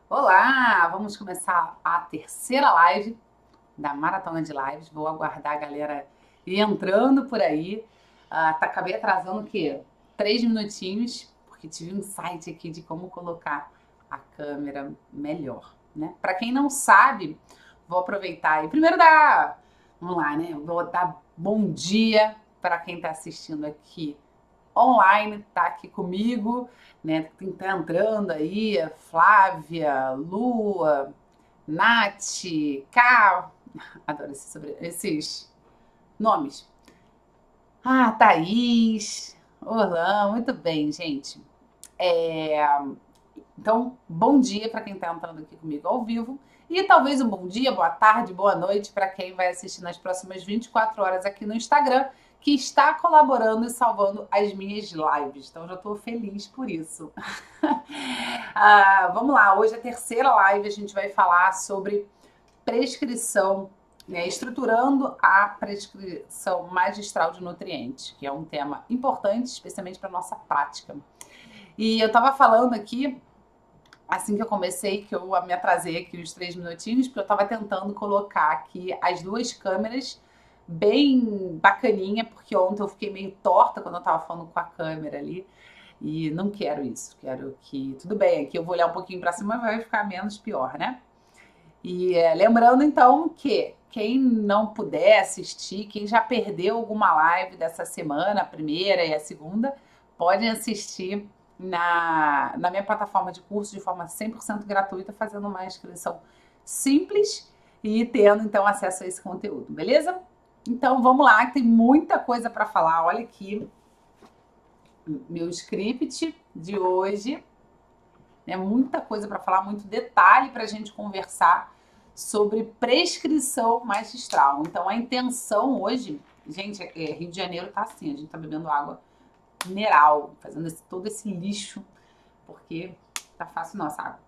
Olá, vamos começar a terceira live da Maratona de Lives. Vou aguardar a galera ir entrando por aí. Acabei atrasando o quê? 3 minutinhos, porque tive um insight aqui de como colocar a câmera melhor, né? Para quem não sabe, vou aproveitar e primeiro vamos lá, né? Vou dar bom dia para quem está assistindo aqui online, tá aqui comigo, né? Quem tá entrando aí, Flávia, Lua, Nath, Ká, adoro esses nomes. Thaís, Orlando, muito bem, gente. É, Então, bom dia para quem está entrando aqui comigo ao vivo. E talvez um bom dia, boa tarde, boa noite para quem vai assistir nas próximas 24 horas aqui no Instagram, que está colaborando e salvando as minhas lives. Então, já estou feliz por isso. Vamos lá, hoje é a terceira live, a gente vai falar sobre prescrição, né, estruturando a prescrição magistral de nutrientes, que é um tema importante, especialmente para a nossa prática. E eu estava falando aqui assim que eu comecei, que eu me atrasei aqui uns 3 minutinhos, porque eu estava tentando colocar aqui as duas câmeras bem bacaninha, porque ontem eu fiquei meio torta quando eu estava falando com a câmera ali. E não quero isso, quero que. Tudo bem, aqui eu vou olhar um pouquinho para cima, vai ficar menos pior, né? E lembrando então que quem não puder assistir, quem já perdeu alguma live dessa semana, a primeira e a segunda, pode assistir na minha plataforma de curso de forma 100% gratuita, fazendo uma inscrição simples e tendo então acesso a esse conteúdo, beleza? Então vamos lá, que tem muita coisa para falar. Olha aqui meu script de hoje. É muita coisa para falar, muito detalhe para a gente conversar sobre prescrição magistral. Então, a intenção hoje, gente, Rio de Janeiro tá assim, a gente tá bebendo água mineral, fazendo todo esse lixo, porque tá fácil nossa água.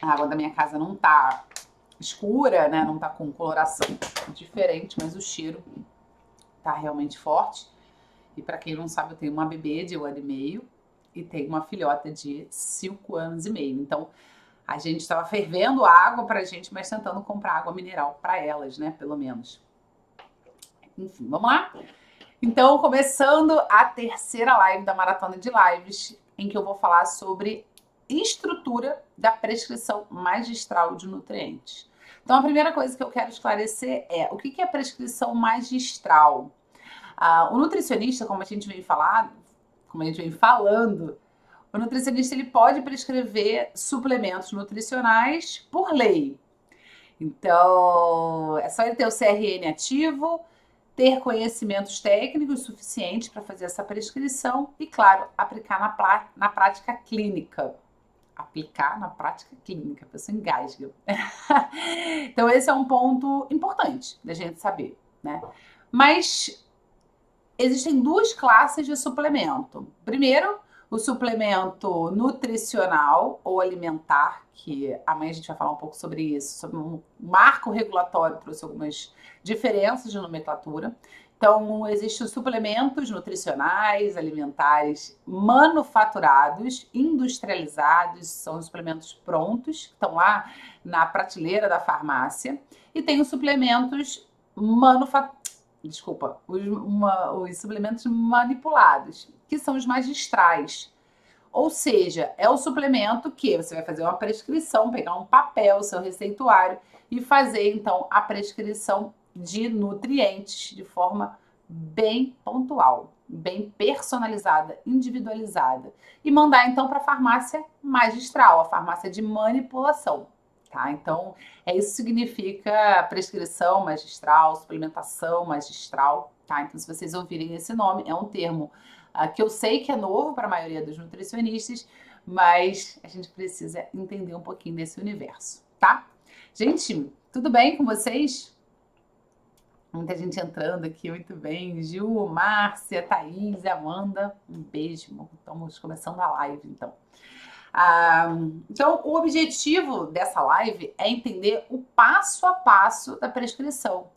A água da minha casa não tá escura, né? Não tá com coloração diferente, mas o cheiro tá realmente forte. E para quem não sabe, eu tenho uma bebê de 1 ano e meio e tenho uma filhota de 5 anos e meio. Então, a gente estava fervendo água pra gente, mas tentando comprar água mineral para elas, né? Pelo menos. Enfim, vamos lá? Então, começando a terceira live da Maratona de Lives, em que eu vou falar sobre estrutura da prescrição magistral de nutrientes. Então, a primeira coisa que eu quero esclarecer é o que é prescrição magistral? O nutricionista, como a gente vem falando, o nutricionista ele pode prescrever suplementos nutricionais por lei. Então, é só ele ter o CRN ativo, ter conhecimentos técnicos suficientes para fazer essa prescrição e, claro, aplicar na prática clínica. Aplicar na prática clínica, a pessoa engasga. Então, esse é um ponto importante da gente saber, né? Mas existem duas classes de suplemento. Primeiro, o suplemento nutricional ou alimentar, que amanhã a gente vai falar um pouco sobre isso, sobre um marco regulatório, trouxe algumas diferenças de nomenclatura. Então, existem os suplementos nutricionais, alimentares, manufaturados, industrializados, são os suplementos prontos, que estão lá na prateleira da farmácia. E tem os suplementos os suplementos manipulados, que são os magistrais. Ou seja, é o suplemento que você vai fazer uma prescrição, pegar um papel, seu receituário, e fazer, então, a prescrição de nutrientes de forma bem pontual, bem personalizada, individualizada. E mandar, então, para a farmácia magistral, a farmácia de manipulação. Tá? Então, isso significa prescrição magistral, suplementação magistral, tá? Então, se vocês ouvirem esse nome, é um termo que eu sei que é novo para a maioria dos nutricionistas, mas a gente precisa entender um pouquinho desse universo, tá? Gente, tudo bem com vocês? Muita gente entrando aqui, muito bem. Gil, Márcia, Thaís, Amanda, um beijo. Estamos começando a live, então. Então, o objetivo dessa live é entender o passo a passo da prescrição.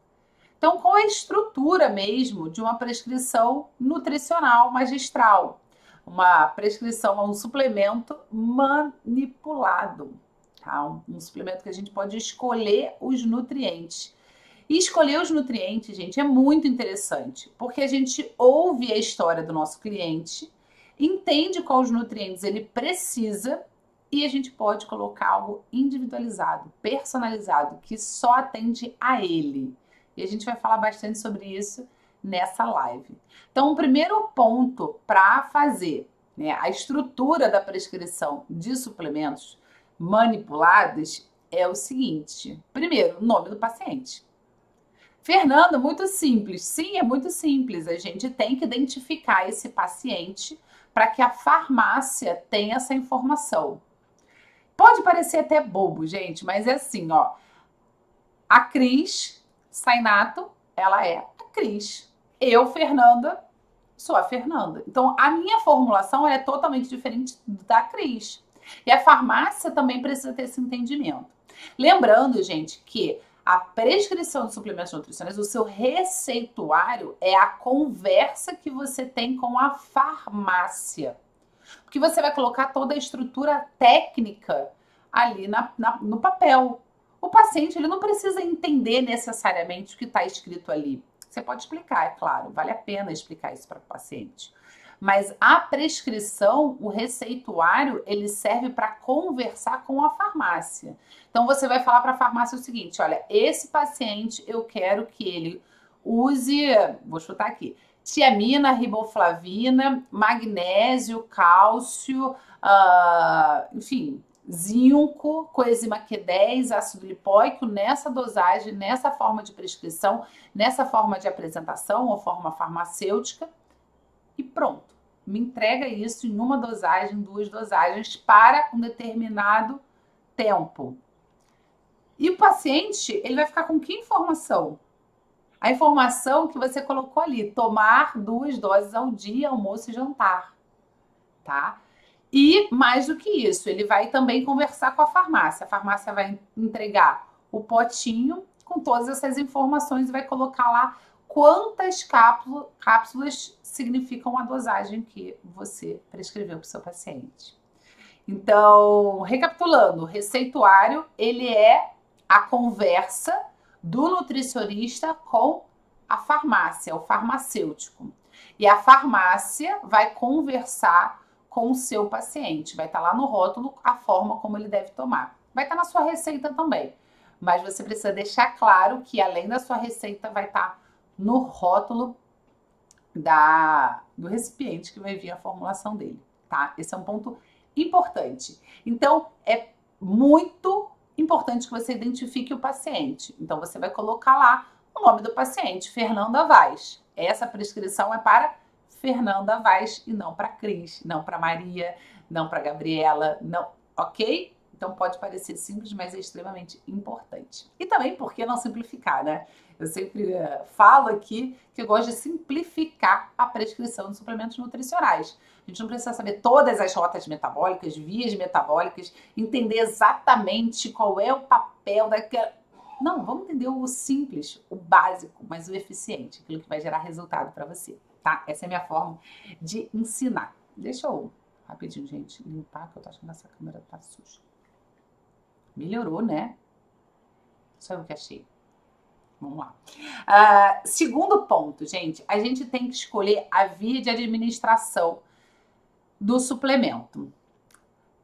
Então, qual é a estrutura mesmo de uma prescrição nutricional magistral? uma prescrição a um suplemento manipulado, tá? Um suplemento que a gente pode escolher os nutrientes. E escolher os nutrientes, gente, é muito interessante, porque a gente ouve a história do nosso cliente, entende quais nutrientes ele precisa e a gente pode colocar algo individualizado, personalizado, que só atende a ele. E a gente vai falar bastante sobre isso nessa live. Então, o primeiro ponto para fazer, né, a estrutura da prescrição de suplementos manipulados é o seguinte. Primeiro, o nome do paciente. Fernanda, muito simples. Sim, é muito simples. A gente tem que identificar esse paciente para que a farmácia tenha essa informação. Pode parecer até bobo, gente, mas é assim, ó. A Cris Sainato, ela é a Cris. Eu, Fernanda, sou a Fernanda. Então, a minha formulação é totalmente diferente da Cris. E a farmácia também precisa ter esse entendimento. Lembrando, gente, que a prescrição de suplementos nutricionais, o seu receituário é a conversa que você tem com a farmácia. Porque você vai colocar toda a estrutura técnica ali no papel. O paciente ele não precisa entender necessariamente o que está escrito ali. Você pode explicar, é claro, vale a pena explicar isso para o paciente. Mas a prescrição, o receituário, ele serve para conversar com a farmácia. Então, você vai falar para a farmácia o seguinte, olha, esse paciente eu quero que ele use, vou chutar aqui, tiamina, riboflavina, magnésio, cálcio, enfim, zinco, coenzima Q10, ácido lipóico, nessa dosagem, nessa forma de prescrição, nessa forma de apresentação ou forma farmacêutica e pronto. Me entrega isso em uma dosagem, 2 dosagens para um determinado tempo. E o paciente, ele vai ficar com que informação? A informação que você colocou ali, tomar 2 doses ao dia, almoço e jantar, tá? E mais do que isso, ele vai também conversar com a farmácia. A farmácia vai entregar o potinho com todas essas informações e vai colocar lá quantas cápsulas significam a dosagem que você prescreveu para o seu paciente. Então, recapitulando, o receituário, ele é a conversa do nutricionista com a farmácia, o farmacêutico. E a farmácia vai conversar com o seu paciente. Vai estar lá no rótulo a forma como ele deve tomar. Vai estar na sua receita também. Mas você precisa deixar claro que além da sua receita vai estar no rótulo do recipiente que vai vir a formulação dele, tá? Esse é um ponto importante. Então, é muito importante que você identifique o paciente. Então, você vai colocar lá o nome do paciente, Fernanda Vaz. Essa prescrição é para Fernanda Vaz e não para Cris, não para Maria, não para Gabriela, não, ok? Então pode parecer simples, mas é extremamente importante. E também, por que não simplificar, né? Eu sempre falo aqui que eu gosto de simplificar a prescrição de suplementos nutricionais. A gente não precisa saber todas as rotas metabólicas, vias metabólicas, entender exatamente qual é o papel daquela... Não, vamos entender o simples, o básico, mas o eficiente, aquilo que vai gerar resultado para você, tá? Essa é a minha forma de ensinar. Deixa eu, rapidinho, gente, limpar, que eu tô achando que essa câmera tá suja. Melhorou, né? Só eu que achei. Vamos lá. Segundo ponto, gente, a gente tem que escolher a via de administração do suplemento.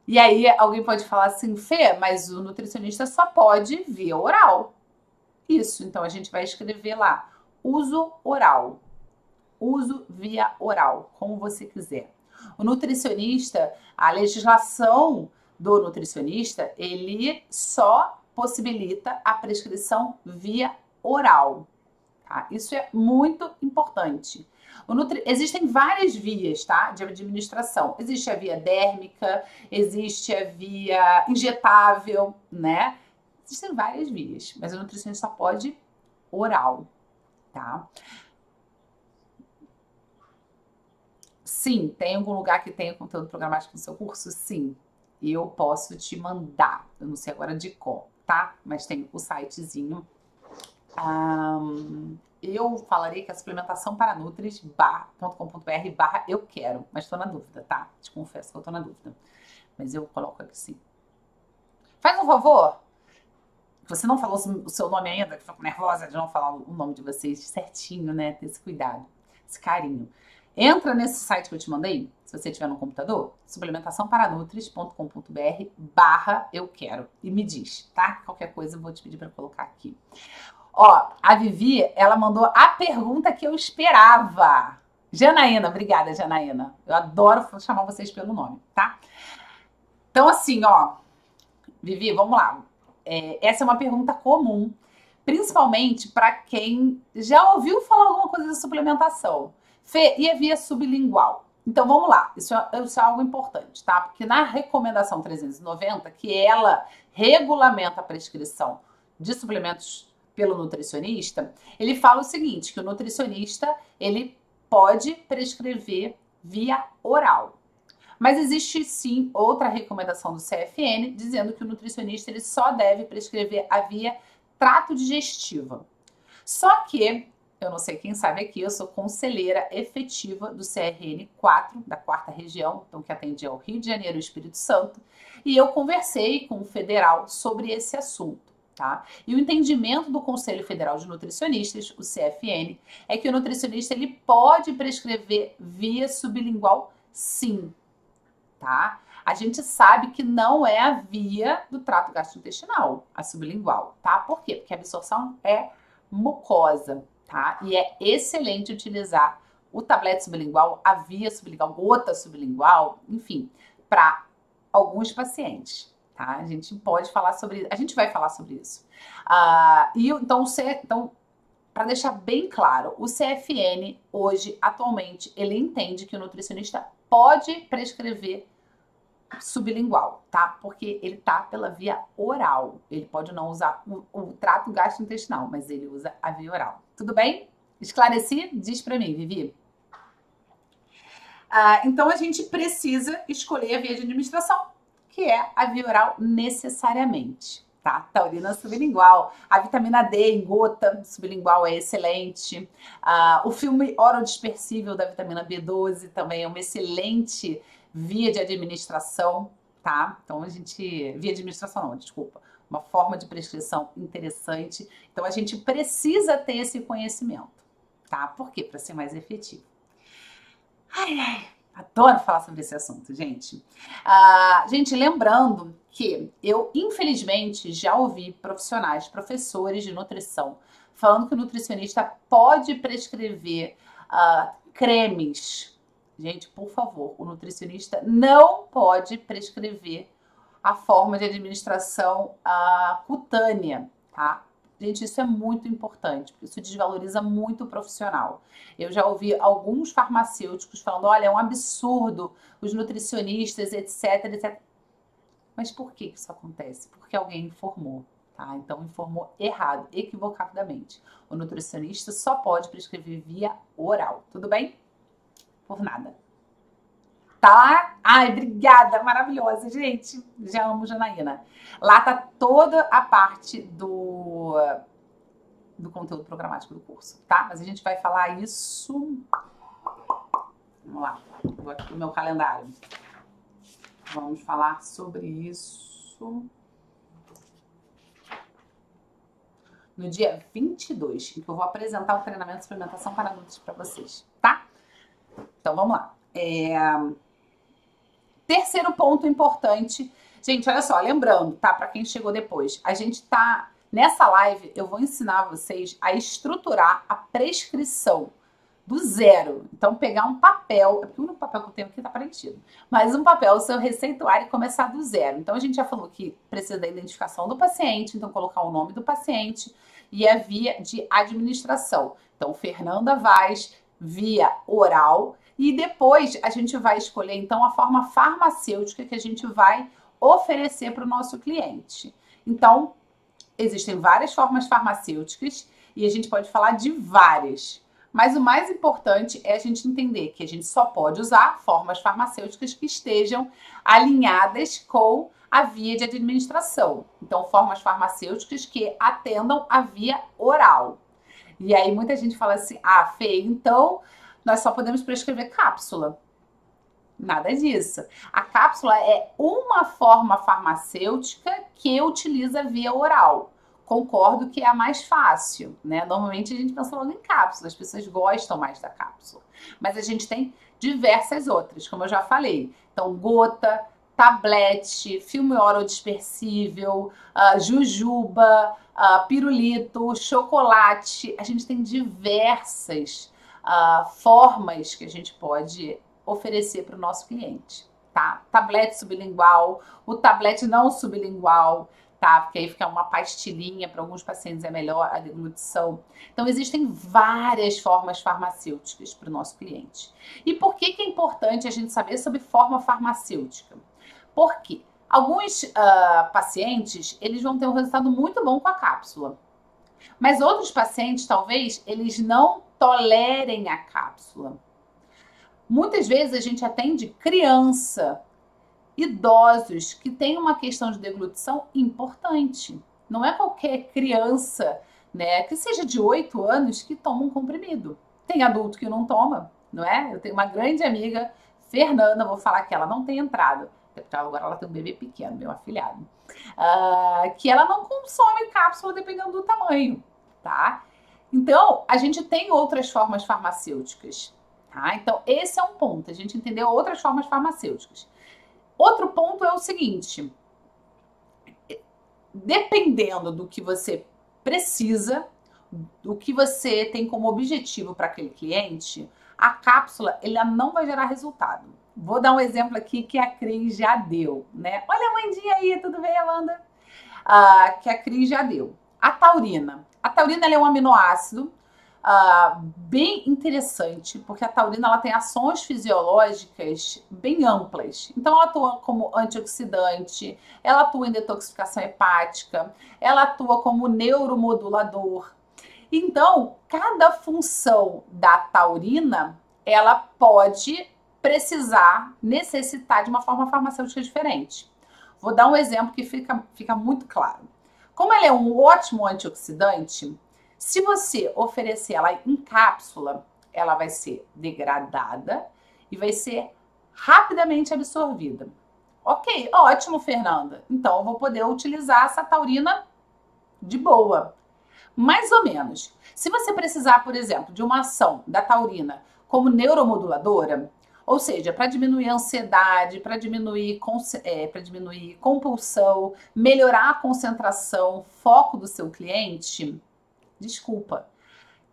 E aí alguém pode falar assim, Fê, mas o nutricionista só pode via oral. Isso, então a gente vai escrever lá, uso oral. Uso via oral, como você quiser. O nutricionista, a legislação do nutricionista, ele só possibilita a prescrição via oral. Tá? Isso é muito importante. Existem várias vias, tá, de administração. Existe a via dérmica, existe a via injetável, né? Existem várias vias, mas o nutricionista só pode oral, tá? Sim, tem algum lugar que tenha conteúdo programático no seu curso? Sim, eu posso te mandar. Eu não sei agora de qual, tá? Mas tem o sitezinho Eu falaria que a suplementação para nutris.com.br/eu quero, mas estou na dúvida, tá? Te confesso que eu estou na dúvida. Mas eu coloco aqui sim. Faz um favor. Você não falou o seu nome ainda, que fico nervosa de não falar o nome de vocês certinho, né? Ter esse cuidado, esse carinho. Entra nesse site que eu te mandei, se você tiver no computador, suplementaçãoparanutris.com.br/eu quero. E me diz, tá? Qualquer coisa eu vou te pedir para colocar aqui. Ó, a Vivi, ela mandou a pergunta que eu esperava. Janaína, obrigada, Janaína. Eu adoro chamar vocês pelo nome, tá? Então, assim, ó, Vivi, vamos lá. Essa é uma pergunta comum, principalmente para quem já ouviu falar alguma coisa de suplementação. Fê, e a via sublingual? Então, vamos lá. Isso é algo importante, tá? Porque na recomendação 390, que ela regulamenta a prescrição de suplementos pelo nutricionista, ele fala o seguinte, que o nutricionista, ele pode prescrever via oral. Mas existe sim outra recomendação do CFN dizendo que o nutricionista ele só deve prescrever a via trato digestiva. Só que, eu não sei quem sabe aqui, eu sou conselheira efetiva do CRN 4, da 4ª região, então que atende ao Rio de Janeiro e Espírito Santo, e eu conversei com o federal sobre esse assunto. Tá? E o entendimento do Conselho Federal de Nutricionistas, o CFN, é que o nutricionista ele pode prescrever via sublingual sim. Tá? A gente sabe que não é a via do trato gastrointestinal, a sublingual, tá? Por quê? Porque a absorção é mucosa, tá? E é excelente utilizar o tablete sublingual, a via sublingual, gota sublingual, enfim, para alguns pacientes, tá? A gente pode falar sobre, a gente vai falar sobre isso. Então, para deixar bem claro, o CFN hoje, atualmente, ele entende que o nutricionista pode prescrever sublingual, tá? Porque ele tá pela via oral. Ele pode não usar o trato gastrointestinal, mas ele usa a via oral. Tudo bem? Esclareci? Diz pra mim, Vivi. Então, a gente precisa escolher a via de administração, que é a via oral necessariamente, tá? Taurina sublingual. A vitamina D em gota sublingual é excelente. O filme orodispersível da vitamina B12 também é uma excelente via de administração, tá? Então, via de administração não, desculpa. Uma forma de prescrição interessante. Então, a gente precisa ter esse conhecimento, tá? Por quê? Para ser mais efetivo. Ai, adoro falar sobre esse assunto, gente. Gente, lembrando que eu, infelizmente, já ouvi profissionais, professores de nutrição, falando que o nutricionista pode prescrever cremes. Gente, por favor, o nutricionista não pode prescrever a forma de administração cutânea, tá? Gente, isso é muito importante, porque isso desvaloriza muito o profissional. Eu já ouvi alguns farmacêuticos falando, olha, é um absurdo os nutricionistas, etc, etc. Mas por que isso acontece? Porque alguém informou, tá? Então, informou errado, equivocadamente. O nutricionista só pode prescrever via oral, tudo bem? Por nada. Tá lá? Ai, obrigada, maravilhosa, gente. Já amo Janaína. Lá tá toda a parte do conteúdo programático do curso, tá? Mas a gente vai falar isso... Vamos lá, vou aqui no meu calendário. Vamos falar sobre isso no dia 22, em que eu vou apresentar o treinamento de suplementação para adultos para vocês, tá? Então, vamos lá. Terceiro ponto importante. Gente, olha só, lembrando, tá? Para quem chegou depois, a gente tá... Nessa live, eu vou ensinar vocês a estruturar a prescrição do zero. Então, pegar um papel... É porque o único papel que eu tenho aqui tá preenchido. Mas um papel, o seu receituário e começar do zero. Então, a gente já falou que precisa da identificação do paciente. Então, colocar o nome do paciente e a via de administração. Então, Fernanda Vaz, via oral... E depois a gente vai escolher, então, a forma farmacêutica que a gente vai oferecer para o nosso cliente. Então, existem várias formas farmacêuticas e a gente pode falar de várias. Mas o mais importante é a gente entender que a gente só pode usar formas farmacêuticas que estejam alinhadas com a via de administração. Então, formas farmacêuticas que atendam a via oral. E aí muita gente fala assim, ah, Fê, então nós só podemos prescrever cápsula. Nada disso. A cápsula é uma forma farmacêutica que utiliza via oral. Concordo que é a mais fácil, né? Normalmente a gente pensa logo em cápsula, as pessoas gostam mais da cápsula. Mas a gente tem diversas outras, como eu já falei. Então, gota, tablete, filme oral dispersível, jujuba, pirulito, chocolate. A gente tem diversas formas que a gente pode oferecer para o nosso cliente, tá? Tablete sublingual, o tablete não sublingual, tá? Porque aí fica uma pastilhinha, para alguns pacientes é melhor a deglutição. Então, existem várias formas farmacêuticas para o nosso cliente. E por que é importante a gente saber sobre forma farmacêutica? Porque alguns pacientes, eles vão ter um resultado muito bom com a cápsula. Mas outros pacientes, talvez, eles não tolerem a cápsula. Muitas vezes a gente atende criança, idosos que têm uma questão de deglutição importante. Não é qualquer criança, né, que seja de 8 anos que toma um comprimido. Tem adulto que não toma, não é? Eu tenho uma grande amiga, Fernanda, vou falar que ela não tem entrado, porque agora ela tem um bebê pequeno, meu afilhado, que ela não consome cápsula dependendo do tamanho, tá? Então, a gente tem outras formas farmacêuticas. Tá? Então, esse é um ponto, a gente entendeu outras formas farmacêuticas. Outro ponto é o seguinte, dependendo do que você precisa, do que você tem como objetivo para aquele cliente, a cápsula ela não vai gerar resultado. Vou dar um exemplo aqui que a Cris já deu, né? Olha a Mandinha aí, tudo bem, Amanda? Que a Cris já deu. A taurina. A taurina ela é um aminoácido bem interessante, porque a taurina ela tem ações fisiológicas bem amplas. Então, ela atua como antioxidante, ela atua em detoxificação hepática, ela atua como neuromodulador. Então, cada função da taurina, ela pode necessitar de uma forma farmacêutica diferente. Vou dar um exemplo que fica muito claro. Como ela é um ótimo antioxidante, se você oferecer ela em cápsula, ela vai ser degradada e vai ser rapidamente absorvida. Ok, ótimo, Fernanda. Então, eu vou poder utilizar essa taurina de boa. Mais ou menos. Se você precisar, por exemplo, de uma ação da taurina como neuromoduladora, ou seja, para diminuir a ansiedade, para diminuir compulsão, melhorar a concentração, foco do seu cliente, desculpa,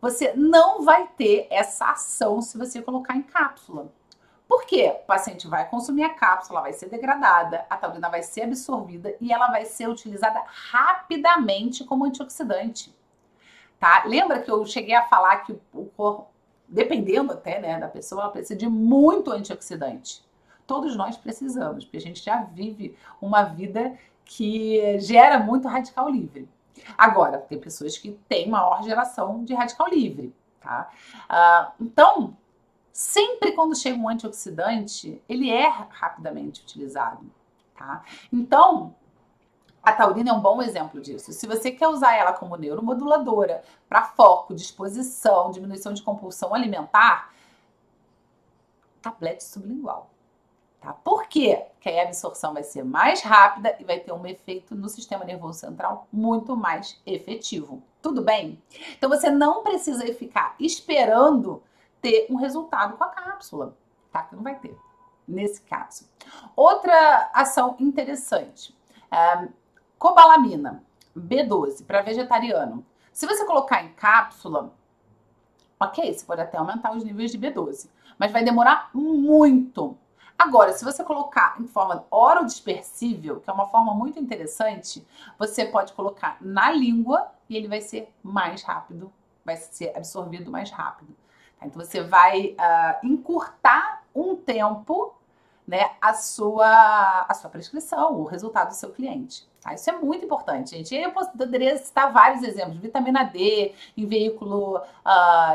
você não vai ter essa ação se você colocar em cápsula. Por quê? O paciente vai consumir a cápsula, vai ser degradada, a taurina vai ser absorvida e ela vai ser utilizada rapidamente como antioxidante. Tá? Lembra que eu cheguei a falar que o corpo, dependendo até, né, da pessoa, ela precisa de muito antioxidante. Todos nós precisamos, porque a gente já vive uma vida que gera muito radical livre. Agora, tem pessoas que têm maior geração de radical livre, tá? Então, sempre quando chega um antioxidante, ele é rapidamente utilizado, tá? Então, a taurina é um bom exemplo disso. Se você quer usar ela como neuromoduladora para foco, disposição, diminuição de compulsão alimentar, tablete sublingual. Tá? Por quê? Porque aí a absorção vai ser mais rápida e vai ter um efeito no sistema nervoso central muito mais efetivo. Tudo bem? Então você não precisa ficar esperando ter um resultado com a cápsula, tá? Que não vai ter nesse caso. Outra ação interessante, cobalamina B12 para vegetariano. Se você colocar em cápsula, ok, você pode até aumentar os níveis de B12, mas vai demorar muito. Agora, se você colocar em forma orodispersível, que é uma forma muito interessante, você pode colocar na língua e ele vai ser mais rápido, vai ser absorvido mais rápido. Então, você vai encurtar um tempo, né, a sua prescrição, o resultado do seu cliente. Tá? Isso é muito importante, gente. Eu poderia citar vários exemplos. Vitamina D em veículo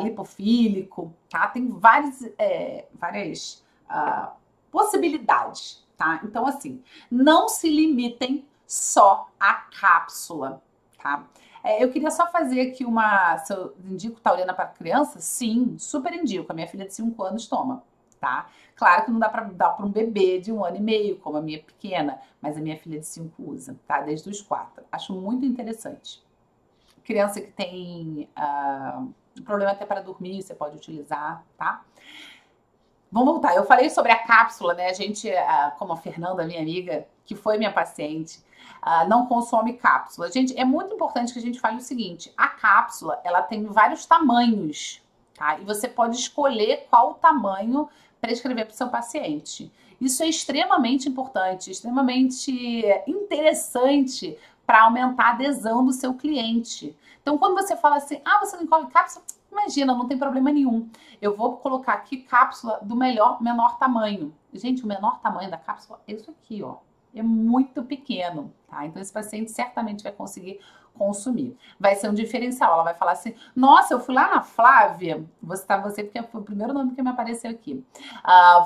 lipofílico, tá? Tem várias possibilidades, tá? Então, assim, não se limitem só à cápsula, tá? Eu queria só fazer aqui se eu indico taurina para criança? Sim, super indico. A minha filha de 5 anos toma, tá? Claro que não dá para dar para um bebê de 1 ano e meio, como a minha pequena, mas a minha filha de 5 usa, tá? Desde os 4. Acho muito interessante. Criança que tem problema até para dormir, você pode utilizar, tá? Vamos voltar. Eu falei sobre a cápsula, né? A gente, como a Fernanda, minha amiga, que foi minha paciente, não consome cápsula. Gente, é muito importante que a gente fale o seguinte: a cápsula, ela tem vários tamanhos, tá? E você pode escolher qual tamanho prescrever para o seu paciente. Isso é extremamente importante, extremamente interessante para aumentar a adesão do seu cliente. Então, quando você fala assim, você não come cápsula? Imagina, não tem problema nenhum. Eu vou colocar aqui cápsula do menor tamanho. Gente, o menor tamanho da cápsula é isso aqui, ó. É muito pequeno, tá? Então, esse paciente certamente vai conseguir consumir. Vai ser um diferencial. Ela vai falar assim, nossa, eu fui lá na Flávia, vou citar você porque foi o primeiro nome que me apareceu aqui.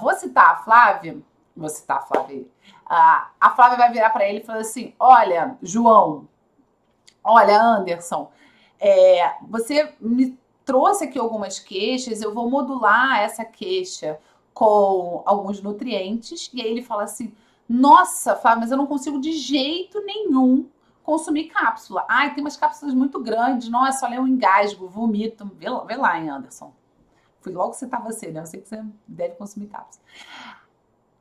Vou citar a Flávia, a Flávia vai virar para ele e falar assim, olha, João, olha, Anderson, você me trouxe aqui algumas queixas, eu vou modular essa queixa com alguns nutrientes, e aí ele fala assim, nossa, Flávia, mas eu não consigo de jeito nenhum consumir cápsula. Ai, tem umas cápsulas muito grandes, nossa, olha, eu engasgo, vomito. Vê lá, hein, Anderson. Fui logo citar você, né? Eu sei que você deve consumir cápsula.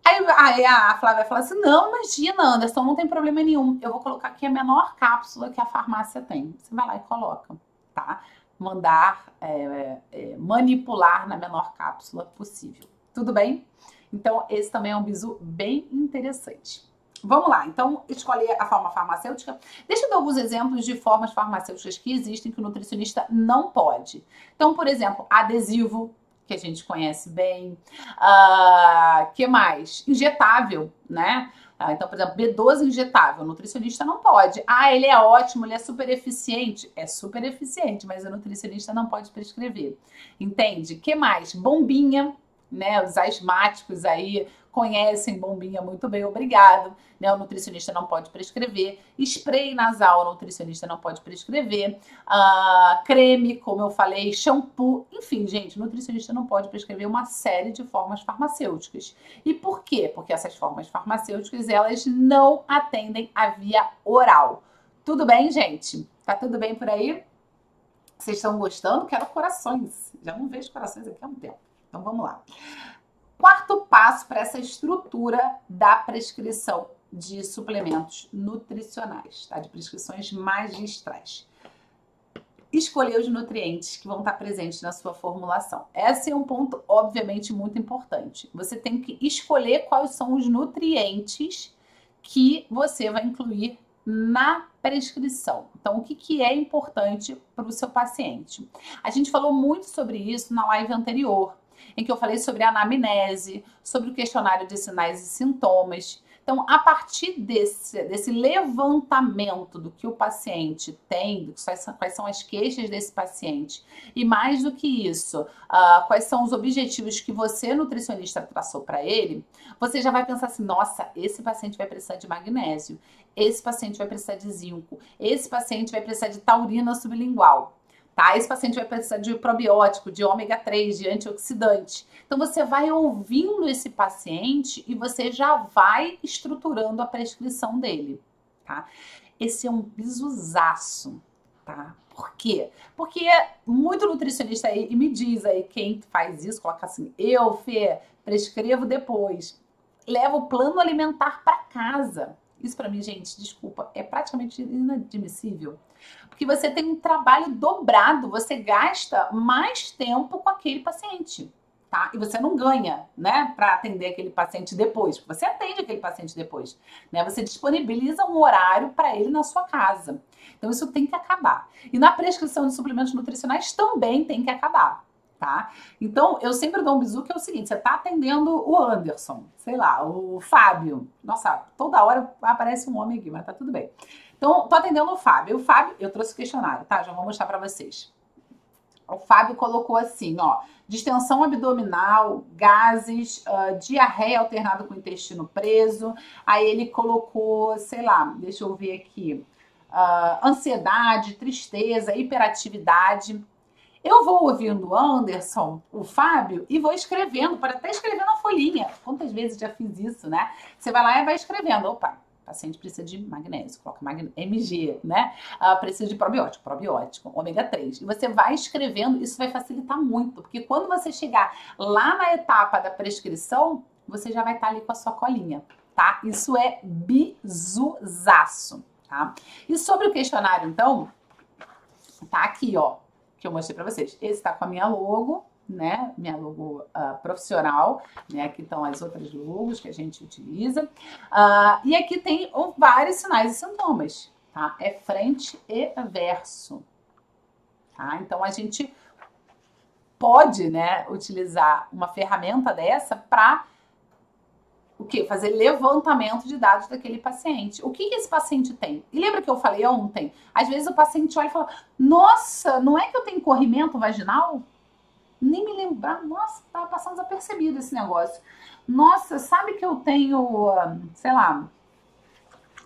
Aí a Flávia vai falar assim, não, imagina, Anderson, não tem problema nenhum. Eu vou colocar aqui a menor cápsula que a farmácia tem. Você vai lá e coloca, tá? Manipular na menor cápsula possível. Tudo bem? Então, esse também é um bizu bem interessante. Vamos lá, então, escolher a forma farmacêutica. Deixa eu dar alguns exemplos de formas farmacêuticas que existem que o nutricionista não pode. Então, por exemplo, adesivo, que a gente conhece bem. Que mais? Injetável, né? Então, por exemplo, B12 injetável, o nutricionista não pode. Ele é ótimo, ele é super eficiente. É super eficiente, mas o nutricionista não pode prescrever. Entende? Que mais? Bombinha, né? Os asmáticos aí conhecem bombinha muito bem, obrigado. Né? O nutricionista não pode prescrever. Spray nasal, o nutricionista não pode prescrever. Creme, como eu falei, shampoo. Enfim, gente, o nutricionista não pode prescrever uma série de formas farmacêuticas. E por quê? Porque essas formas farmacêuticas, elas não atendem a via oral. Tudo bem, gente? Tá tudo bem por aí? Vocês estão gostando? Quero corações. Já não vejo corações aqui há um tempo. Então, vamos lá. Quarto passo para essa estrutura da prescrição de suplementos nutricionais, tá? De prescrições magistrais. Escolher os nutrientes que vão estar presentes na sua formulação. Esse é um ponto, obviamente, muito importante. Você tem que escolher quais são os nutrientes que você vai incluir na prescrição. Então, o que é importante para o seu paciente? A gente falou muito sobre isso na live anterior, em que eu falei sobre a anamnese, sobre o questionário de sinais e sintomas. Então, a partir desse levantamento do que o paciente tem, quais são as queixas desse paciente, e mais do que isso, quais são os objetivos que você, nutricionista, traçou para ele, você já vai pensar assim, nossa, esse paciente vai precisar de magnésio, esse paciente vai precisar de zinco, esse paciente vai precisar de taurina sublingual. Tá? Esse paciente vai precisar de probiótico, de ômega 3, de antioxidante. Então, você vai ouvindo esse paciente e você já vai estruturando a prescrição dele, tá? Esse é um bizuzaço, tá? Por quê? Porque muito nutricionista aí, e me diz aí quem faz isso, coloca assim, eu, Fê, prescrevo depois. Leva o plano alimentar para casa. Isso para mim, gente, desculpa, é praticamente inadmissível. Porque você tem um trabalho dobrado, você gasta mais tempo com aquele paciente, tá? E você não ganha, né, para atender aquele paciente depois. Você atende aquele paciente depois, né? Você disponibiliza um horário para ele na sua casa. Então isso tem que acabar. E na prescrição de suplementos nutricionais também tem que acabar. tá? Então, eu sempre dou um bizu que é o seguinte, você tá atendendo o Anderson, sei lá, o Fábio. Nossa, toda hora aparece um homem aqui, mas tá tudo bem. Então, tô atendendo o Fábio. O Fábio, eu trouxe o questionário, tá? Já vou mostrar pra vocês. O Fábio colocou assim, ó, distensão abdominal, gases, diarreia alternada com intestino preso. Aí ele colocou, sei lá, deixa eu ver aqui, ansiedade, tristeza, hiperatividade. Eu vou ouvindo o Anderson, o Fábio, e vou escrevendo, pode até escrever na folhinha. Quantas vezes já fiz isso, né? Você vai lá e vai escrevendo. Opa, o paciente precisa de magnésio, coloca MG, né? Precisa de probiótico, ômega 3. E você vai escrevendo, isso vai facilitar muito, porque quando você chegar lá na etapa da prescrição, você já vai estar ali com a sua colinha, tá? Isso é bizuzaço, tá? E sobre o questionário, então, tá aqui, ó, que eu mostrei para vocês. Esse tá com a minha logo, né? Minha logo profissional, né? Aqui estão as outras logos que a gente utiliza. E aqui tem vários sinais e sintomas, tá? É frente e verso, tá? Então a gente pode, né, utilizar uma ferramenta dessa para o quê? Fazer levantamento de dados daquele paciente. O que esse paciente tem? E lembra que eu falei ontem? Às vezes o paciente olha e fala, nossa, não é que eu tenho corrimento vaginal? Nem me lembrar, nossa, tava passando desapercebido esse negócio. Nossa, sabe que eu tenho, sei lá,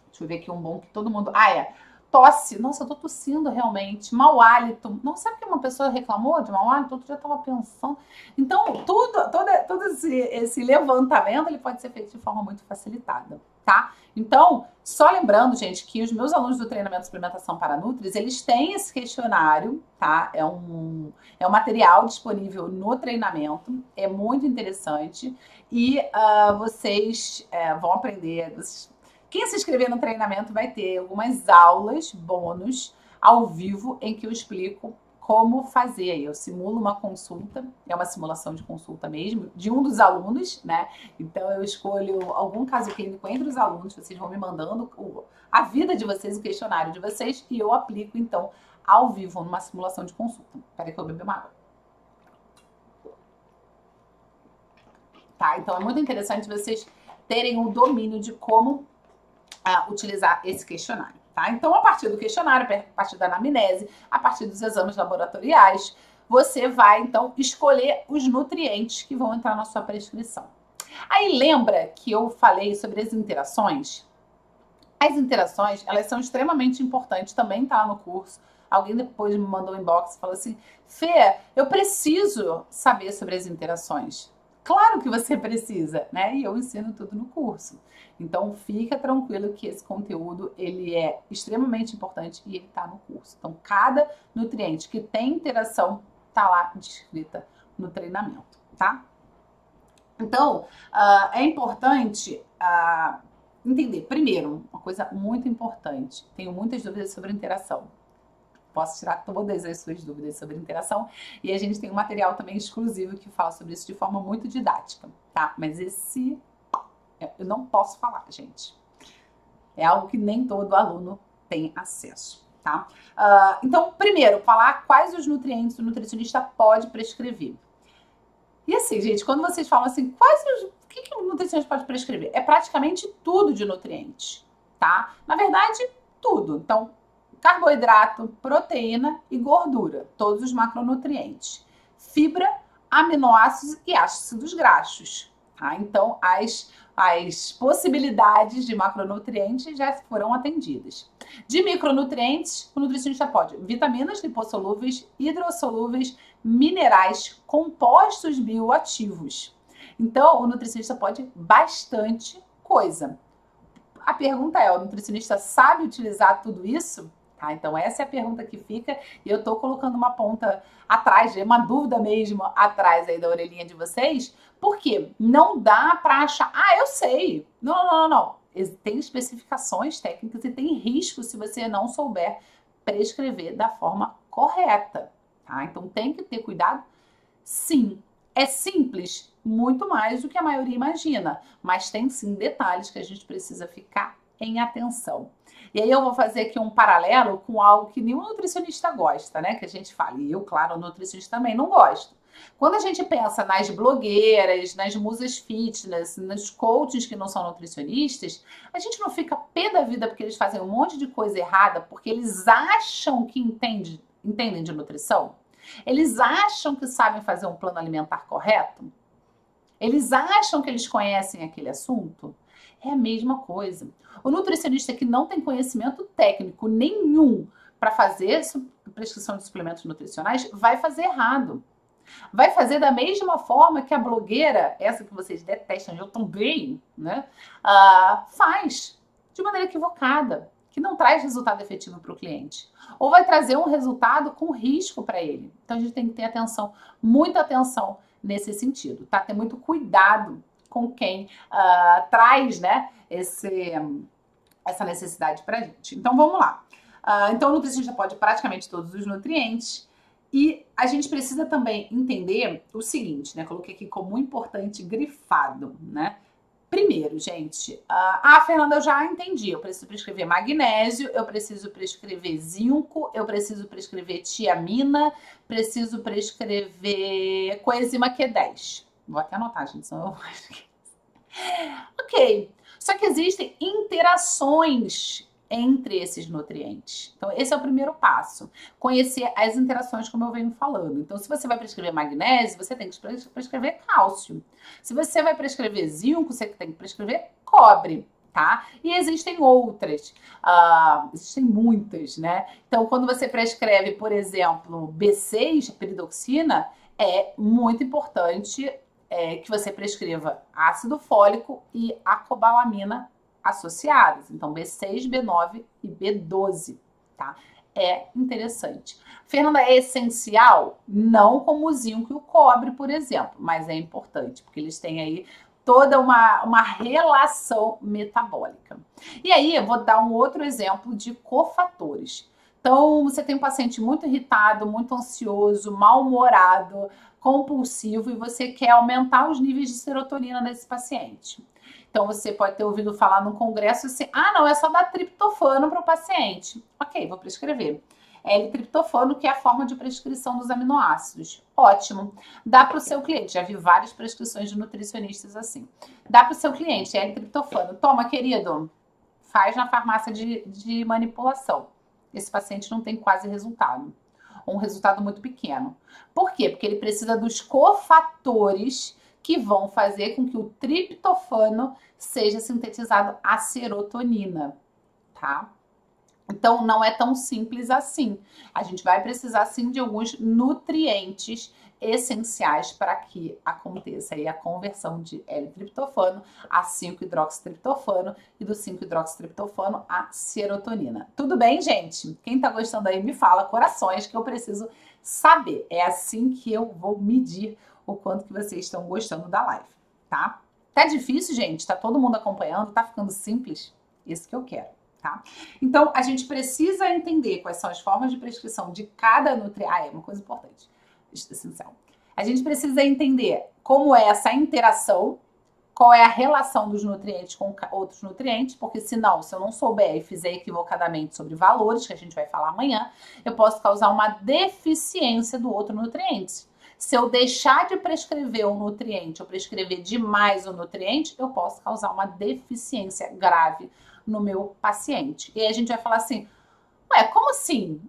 deixa eu ver aqui um bom que todo mundo... tosse. Nossa, eu tô tossindo realmente. Mau hálito. Não sabe que uma pessoa reclamou de mau hálito? Outro dia eu tava pensando. Então, todo esse levantamento, ele pode ser feito de forma muito facilitada, tá? Então, só lembrando, gente, que os meus alunos do treinamento de suplementação para Nutris, eles têm esse questionário, tá? É um material disponível no treinamento. É muito interessante. E vocês vão aprender... Quem se inscrever no treinamento vai ter algumas aulas bônus ao vivo em que eu explico como fazer. Eu simulo uma consulta, é uma simulação de consulta mesmo, de um dos alunos, né? Então eu escolho algum caso clínico entre os alunos, vocês vão me mandando a vida de vocês, o questionário de vocês, e eu aplico então ao vivo numa simulação de consulta. Espera que eu bebo uma água. Tá, então é muito interessante vocês terem o domínio de como utilizar esse questionário, tá? Então, a partir do questionário, a partir da anamnese, a partir dos exames laboratoriais, você vai, então, escolher os nutrientes que vão entrar na sua prescrição. Aí, lembra que eu falei sobre as interações? As interações, elas são extremamente importantes, também tá lá no curso. Alguém depois me mandou um inbox e falou assim, Fê, eu preciso saber sobre as interações. Claro que você precisa, né? E eu ensino tudo no curso. Então, fica tranquilo que esse conteúdo, ele é extremamente importante e ele tá no curso. Então, cada nutriente que tem interação tá lá descrita no treinamento, tá? Então, é importante entender, primeiro, uma coisa muito importante. Tenho muitas dúvidas sobre interação. Posso tirar todas as suas dúvidas sobre interação. E a gente tem um material também exclusivo que fala sobre isso de forma muito didática, tá? Mas esse eu não posso falar, gente. É algo que nem todo aluno tem acesso, tá? Então, primeiro, falar quais os nutrientes o nutricionista pode prescrever. E assim, gente, quando vocês falam assim, o que o nutricionista pode prescrever? É praticamente tudo de nutrientes, tá? Na verdade, tudo. Então, carboidrato, proteína e gordura, todos os macronutrientes. Fibra, aminoácidos e ácidos graxos. Tá? Então, as possibilidades de macronutrientes já foram atendidas. De micronutrientes, o nutricionista pode vitaminas lipossolúveis, hidrossolúveis, minerais, compostos bioativos. Então, o nutricionista pode bastante coisa. A pergunta é, o nutricionista sabe utilizar tudo isso? Tá, então essa é a pergunta que fica e eu tô colocando uma ponta atrás, uma dúvida mesmo atrás aí da orelhinha de vocês, porque não dá para achar, eu sei. Não. Tem especificações técnicas e tem risco se você não souber prescrever da forma correta, tá? Então tem que ter cuidado. Sim, é simples, muito mais do que a maioria imagina, mas tem sim detalhes que a gente precisa ficar em atenção. E aí eu vou fazer aqui um paralelo com algo que nenhum nutricionista gosta, né? Que a gente fala. E eu, claro, o nutricionista também não gosto. Quando a gente pensa nas blogueiras, nas musas fitness, nos coaches que não são nutricionistas, a gente não fica pé da vida porque eles fazem um monte de coisa errada, porque eles acham que entendem de nutrição? Eles acham que sabem fazer um plano alimentar correto? Eles acham que eles conhecem aquele assunto? É a mesma coisa. O nutricionista que não tem conhecimento técnico nenhum para fazer prescrição de suplementos nutricionais vai fazer errado. Vai fazer da mesma forma que a blogueira, essa que vocês detestam, eu também, né? Faz de maneira equivocada, que não traz resultado efetivo para o cliente. Ou vai trazer um resultado com risco para ele. Então a gente tem que ter atenção, muita atenção nesse sentido, tá? Ter muito cuidado com quem traz, né, essa necessidade para a gente. Então vamos lá. Então o nutricionista pode praticamente todos os nutrientes. E a gente precisa também entender o seguinte, né? Coloquei aqui como importante grifado, né? Primeiro, gente, Fernanda, eu já entendi. Eu preciso prescrever magnésio, eu preciso prescrever zinco, eu preciso prescrever tiamina, preciso prescrever coenzima Q10. Vou até anotar, gente, senão eu... Ok. Só que existem interações entre esses nutrientes. Então, esse é o primeiro passo. Conhecer as interações, como eu venho falando. Então, se você vai prescrever magnésio, você tem que prescrever cálcio. Se você vai prescrever zinco, você tem que prescrever cobre, tá? E existem outras. Existem muitas, né? Então, quando você prescreve, por exemplo, B6, piridoxina, é muito importante que você prescreva ácido fólico e acobalamina associadas, então B6, B9 e B12, tá? É interessante. Fernanda, é essencial? Não como o zinco e o cobre, por exemplo, mas é importante, porque eles têm aí toda uma relação metabólica. E aí, eu vou dar um outro exemplo de cofatores. Então, você tem um paciente muito irritado, muito ansioso, mal-humorado, compulsivo, e você quer aumentar os níveis de serotonina desse paciente. Então, você pode ter ouvido falar num congresso assim, não, é só dar triptofano para o paciente. Ok, vou prescrever. L-triptofano, que é a forma de prescrição dos aminoácidos. Ótimo. Dá para o seu cliente. Já vi várias prescrições de nutricionistas assim. Dá para o seu cliente, L-triptofano. Toma, querido. Faz na farmácia de manipulação. Esse paciente não tem quase resultado. Ou um resultado muito pequeno. Por quê? Porque ele precisa dos cofatores que vão fazer com que o triptofano seja sintetizado a serotonina, tá? Então, não é tão simples assim. A gente vai precisar, sim, de alguns nutrientes essenciais para que aconteça aí a conversão de L-triptofano a 5-hidroxitriptofano e do 5-hidroxitriptofano a serotonina. Tudo bem, gente? Quem tá gostando aí me fala, corações, que eu preciso saber. É assim que eu vou medir o quanto que vocês estão gostando da live, tá? Tá difícil, gente? Tá todo mundo acompanhando? Tá ficando simples? Isso que eu quero, tá? Então, a gente precisa entender quais são as formas de prescrição de cada nutriente. É uma coisa importante, essencial. A gente precisa entender como é essa interação, qual é a relação dos nutrientes com outros nutrientes, porque senão, se eu não souber e fizer equivocadamente sobre valores, que a gente vai falar amanhã, eu posso causar uma deficiência do outro nutriente. Se eu deixar de prescrever um nutriente ou prescrever demais um nutriente, eu posso causar uma deficiência grave no meu paciente. E aí a gente vai falar assim, ué, como assim?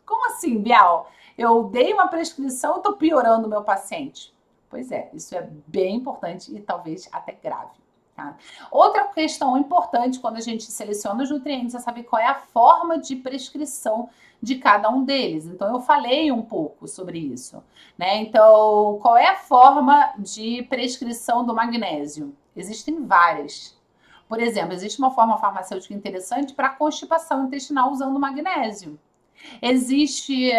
Como assim, Bial? Eu dei uma prescrição e tô piorando o meu paciente. Pois é, isso é bem importante e talvez até grave. Tá? Outra questão importante quando a gente seleciona os nutrientes é saber qual é a forma de prescrição de cada um deles. Então, eu falei um pouco sobre isso, né? Então, qual é a forma de prescrição do magnésio? Existem várias. Por exemplo, existe uma forma farmacêutica interessante para constipação intestinal usando magnésio. Existe,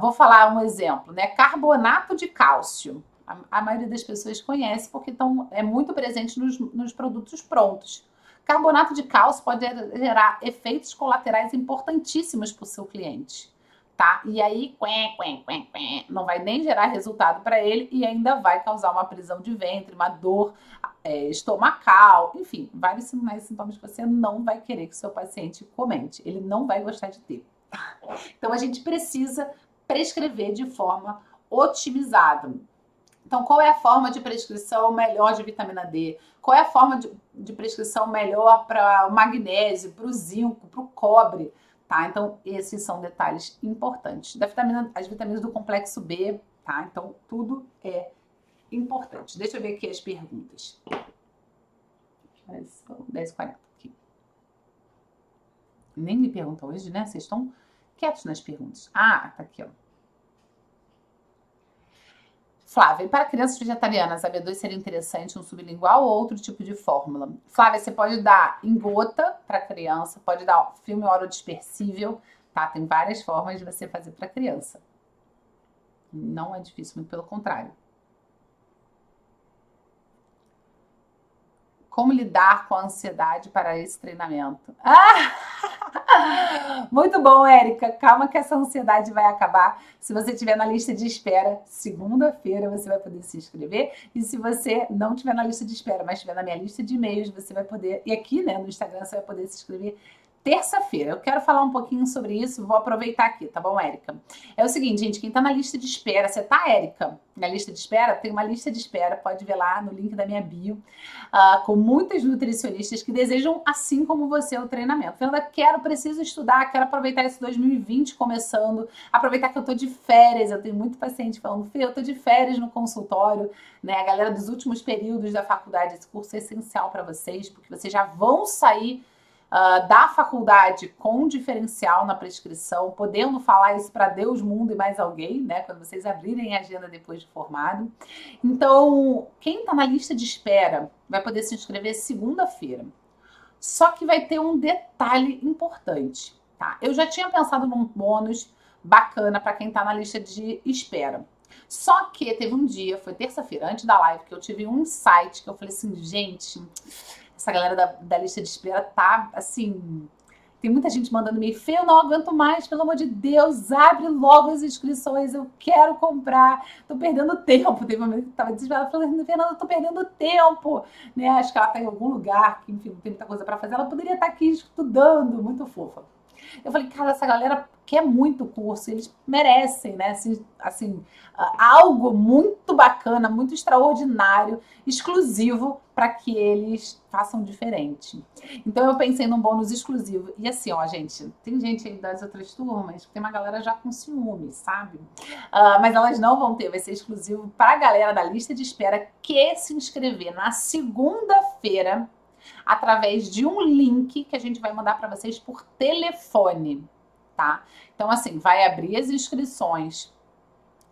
vou falar um exemplo, né? Carbonato de cálcio. A maioria das pessoas conhece porque é muito presente nos produtos prontos. Carbonato de cálcio pode gerar efeitos colaterais importantíssimos para o seu cliente, tá? E aí, não vai nem gerar resultado para ele e ainda vai causar uma prisão de ventre, uma dor estomacal, enfim, vários sinais e sintomas que você não vai querer que o seu paciente comente. Ele não vai gostar de ter. Então, a gente precisa prescrever de forma otimizado. Então, qual é a forma de prescrição melhor de vitamina D? Qual é a forma de prescrição melhor para o magnésio, para o zinco, para o cobre? Tá? Então, esses são detalhes importantes. As vitaminas do complexo B, tá? Então, tudo é importante. Deixa eu ver aqui as perguntas. São 10h40 aqui. Nem me perguntam hoje, né? Vocês estão quietos nas perguntas. Ah, tá aqui, ó. Flávia, para crianças vegetarianas, a B2 seria interessante um sublingual ou outro tipo de fórmula? Flávia, você pode dar em gota para criança, pode dar filme orodispersível, tá? Tem várias formas de você fazer para criança. Não é difícil, muito pelo contrário. Como lidar com a ansiedade para esse treinamento? Muito bom, Érica. Calma que essa ansiedade vai acabar. Se você estiver na lista de espera, segunda-feira você vai poder se inscrever. E se você não estiver na lista de espera, mas estiver na minha lista de e-mails, você vai poder... E aqui, né, no Instagram, você vai poder se inscrever terça-feira. Eu quero falar um pouquinho sobre isso, vou aproveitar aqui, tá bom, Érica? É o seguinte, gente, quem tá na lista de espera, você tá, Érica? Na lista de espera? Tem uma lista de espera, pode ver lá no link da minha bio, com muitas nutricionistas que desejam, assim como você, o treinamento. Fernanda, preciso estudar, quero aproveitar esse 2020 começando, aproveitar que eu tô de férias, eu tenho muito paciente falando, Fê, eu tô de férias no consultório, né? A galera dos últimos períodos da faculdade, esse curso é essencial para vocês, porque vocês já vão sair da faculdade com diferencial na prescrição, podendo falar isso para Deus, mundo e mais alguém, né? Quando vocês abrirem a agenda depois de formado. Então, quem está na lista de espera vai poder se inscrever segunda-feira. Só que vai ter um detalhe importante, tá? Eu já tinha pensado num bônus bacana para quem está na lista de espera. Só que teve um dia, foi terça-feira, antes da live, que eu tive um insight que eu falei assim, gente, essa galera da lista de espera tá, assim... Tem muita gente mandando e-mail, Fê, eu não aguento mais, pelo amor de Deus, abre logo as inscrições, eu quero comprar, tô perdendo tempo. Teve um momento que eu tava desesperada, falando, Fernanda, eu tô perdendo tempo, né? Acho que ela tá em algum lugar, que enfim, não tem muita coisa pra fazer, ela poderia estar aqui estudando, muito fofa. Eu falei, cara, essa galera quer muito curso, eles merecem, né? Assim, algo muito bacana, muito extraordinário, exclusivo, para que eles façam diferente. Então eu pensei num bônus exclusivo. E assim, ó, gente, tem gente aí das outras turmas, tem uma galera já com ciúme, sabe? Mas elas não vão ter, vai ser exclusivo para a galera da lista de espera que se inscrever na segunda-feira, através de um link que a gente vai mandar para vocês por telefone, tá? Então, assim, vai abrir as inscrições.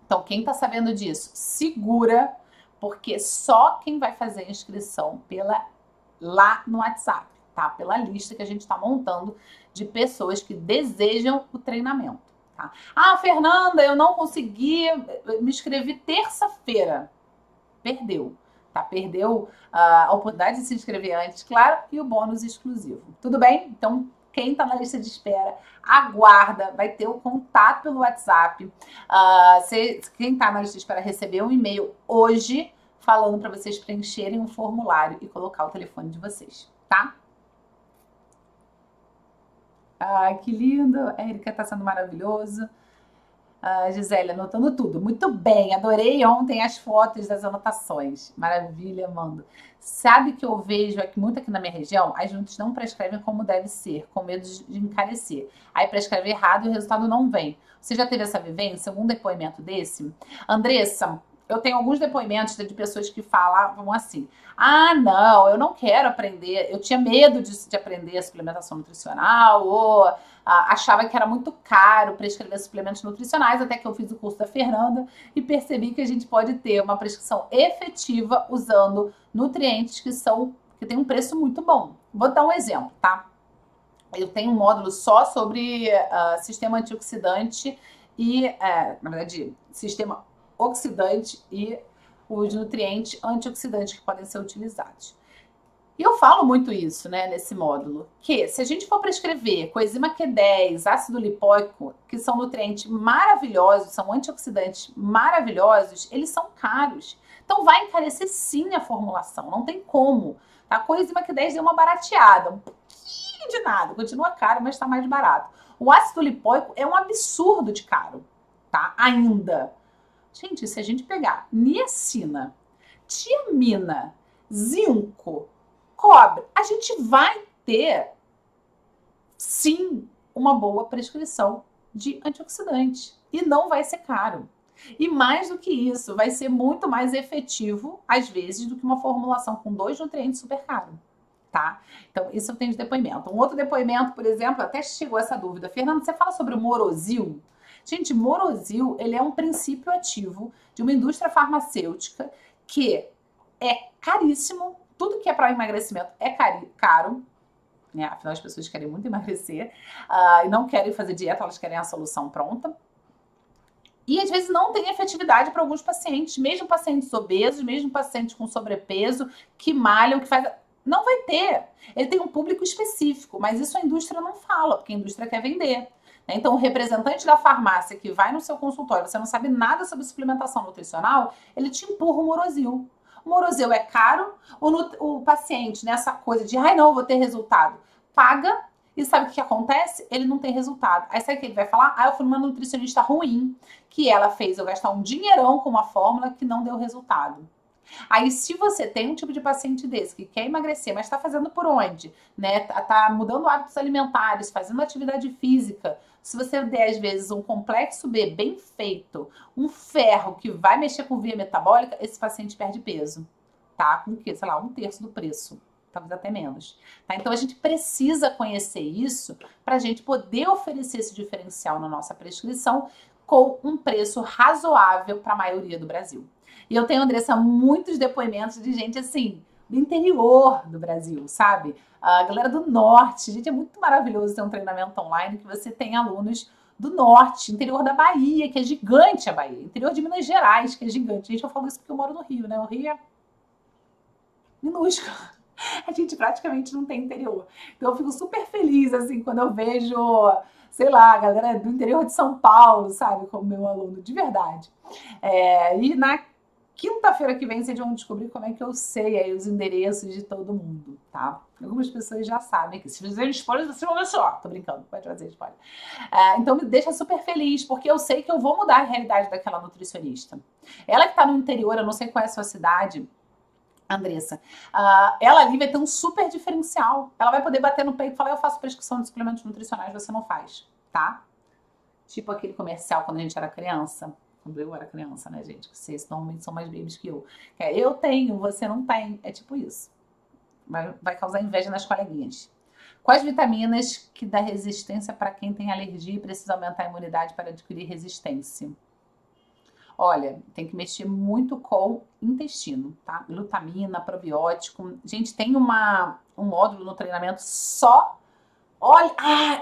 Então, quem tá sabendo disso, segura, porque só quem vai fazer a inscrição lá no WhatsApp, tá? Pela lista que a gente tá montando de pessoas que desejam o treinamento, tá? Ah, Fernanda, eu não consegui, me inscrevi terça-feira. Perdeu. Tá? Perdeu a oportunidade de se inscrever antes, claro, e o bônus exclusivo. Tudo bem? Então, quem está na lista de espera, aguarda, vai ter o contato pelo WhatsApp. Quem está na lista de espera recebeu um e-mail hoje falando para vocês preencherem um formulário e colocar o telefone de vocês, tá? Ai, que lindo! A Erika está sendo maravilhoso. Gisele, anotando tudo. Muito bem, adorei ontem as fotos das anotações. Maravilha, Amanda. Sabe que eu vejo aqui, muito aqui na minha região, as juntas não prescrevem como deve ser, com medo de encarecer. Aí prescreve errado e o resultado não vem. Você já teve essa vivência? Algum depoimento desse? Andressa, eu tenho alguns depoimentos de pessoas que falavam assim, ah, não, eu não quero aprender, eu tinha medo de aprender a suplementação nutricional, ou achava que era muito caro prescrever suplementos nutricionais, até que eu fiz o curso da Fernanda e percebi que a gente pode ter uma prescrição efetiva usando nutrientes que tem um preço muito bom. Vou dar um exemplo, tá? Eu tenho um módulo só sobre sistema antioxidante e, na verdade, sistema oxidante e os nutrientes antioxidantes que podem ser utilizados. E eu falo muito isso, né, nesse módulo, que se a gente for prescrever coenzima Q10, ácido lipóico, que são nutrientes maravilhosos, são antioxidantes maravilhosos, eles são caros. Então vai encarecer sim a formulação, não tem como. A coenzima Q10 deu uma barateada, um pouquinho de nada, continua caro, mas está mais barato. O ácido lipóico é um absurdo de caro, tá? Ainda. Gente, se a gente pegar niacina, tiamina, zinco, cobre, a gente vai ter, sim, uma boa prescrição de antioxidante. E não vai ser caro. E mais do que isso, vai ser muito mais efetivo, às vezes, do que uma formulação com 2 nutrientes super caro. Tá? Então, isso eu tenho de depoimento. Um outro depoimento, por exemplo, até chegou essa dúvida. Fernando, você fala sobre o Morosil? Gente, Morosil, ele é um princípio ativo de uma indústria farmacêutica que é caríssimo. Tudo que é para emagrecimento é caro, né? Afinal, as pessoas querem muito emagrecer e não querem fazer dieta, elas querem a solução pronta. E às vezes não tem efetividade para alguns pacientes, mesmo pacientes obesos, mesmo pacientes com sobrepeso, que malham, que fazem. Não vai ter. Ele tem um público específico, mas isso a indústria não fala, porque a indústria quer vender. Então, o representante da farmácia que vai no seu consultório, você não sabe nada sobre suplementação nutricional, ele te empurra o Morosil. O Morosil é caro, o paciente, nessa coisa de, ai não, vou ter resultado, paga, e sabe o que acontece? Ele não tem resultado. Aí sabe o que ele vai falar? Ah, eu fui numa nutricionista ruim, que ela fez eu gastar um dinheirão com uma fórmula que não deu resultado. Aí, se você tem um tipo de paciente desse que quer emagrecer, mas está fazendo por onde? Né? Tá mudando hábitos alimentares, fazendo atividade física. Se você der, às vezes, um complexo B bem feito, um ferro que vai mexer com via metabólica, esse paciente perde peso. Tá? Com o quê? Sei lá, 1/3 do preço. Talvez até menos. Tá? Então, a gente precisa conhecer isso para a gente poder oferecer esse diferencial na nossa prescrição com um preço razoável para a maioria do Brasil. E eu tenho, Andressa, muitos depoimentos de gente, assim, do interior do Brasil, sabe? A galera do norte. Gente, é muito maravilhoso ter um treinamento online que você tem alunos do norte, interior da Bahia, que é gigante a Bahia. Interior de Minas Gerais, que é gigante. Gente, eu falo isso porque eu moro no Rio, né? O Rio é minúsculo. A gente praticamente não tem interior. Então eu fico super feliz, assim, quando eu vejo, sei lá, a galera do interior de São Paulo, sabe? Como meu aluno, de verdade. E na quinta-feira que vem vocês vão descobrir como é que eu sei aí os endereços de todo mundo, tá? Algumas pessoas já sabem que se fizerem spoiler, vocês vão ver só. Tô brincando, pode fazer spoiler. Então me deixa super feliz, porque eu sei que eu vou mudar a realidade daquela nutricionista. Ela que tá no interior, eu não sei qual é a sua cidade, Andressa, ela ali vai ter um super diferencial. Ela vai poder bater no peito e falar, eu faço prescrição de suplementos nutricionais, você não faz, tá? Tipo aquele comercial quando a gente era criança. Quando eu era criança, né, gente? Vocês normalmente são mais babies que eu. Eu tenho, você não tem. É tipo isso. Vai causar inveja nas coleguinhas. Quais vitaminas que dá resistência para quem tem alergia e precisa aumentar a imunidade para adquirir resistência? Olha, tem que mexer muito com intestino, tá? Glutamina, probiótico. Gente, tem um módulo no treinamento só. Olha,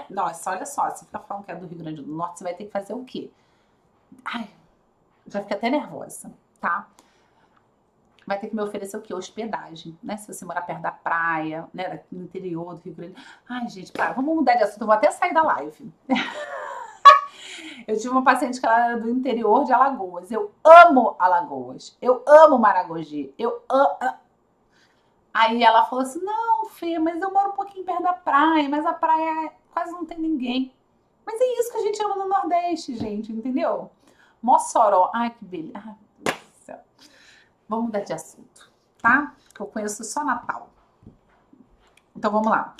nossa, olha só. Você fica falando que é do Rio Grande do Norte, você vai ter que fazer o quê? Ai, já fica até nervosa, tá? Vai ter que me oferecer o quê? Hospedagem, né? Se você morar perto da praia, né? No interior do Rio Grande. Ai, gente, para, vamos mudar de assunto. Eu vou até sair da live. Eu tive uma paciente que ela era do interior de Alagoas. Eu amo Alagoas. Eu amo Maragogi. Eu amo. Aí ela falou assim: não, Fê, mas eu moro um pouquinho perto da praia, mas a praia quase não tem ninguém. Mas é isso que a gente ama no Nordeste, gente, entendeu? Mossoró. Ai, que beleza. Ai, meu Deus do céu. Vamos mudar de assunto, tá? Que eu conheço só Natal. Então vamos lá.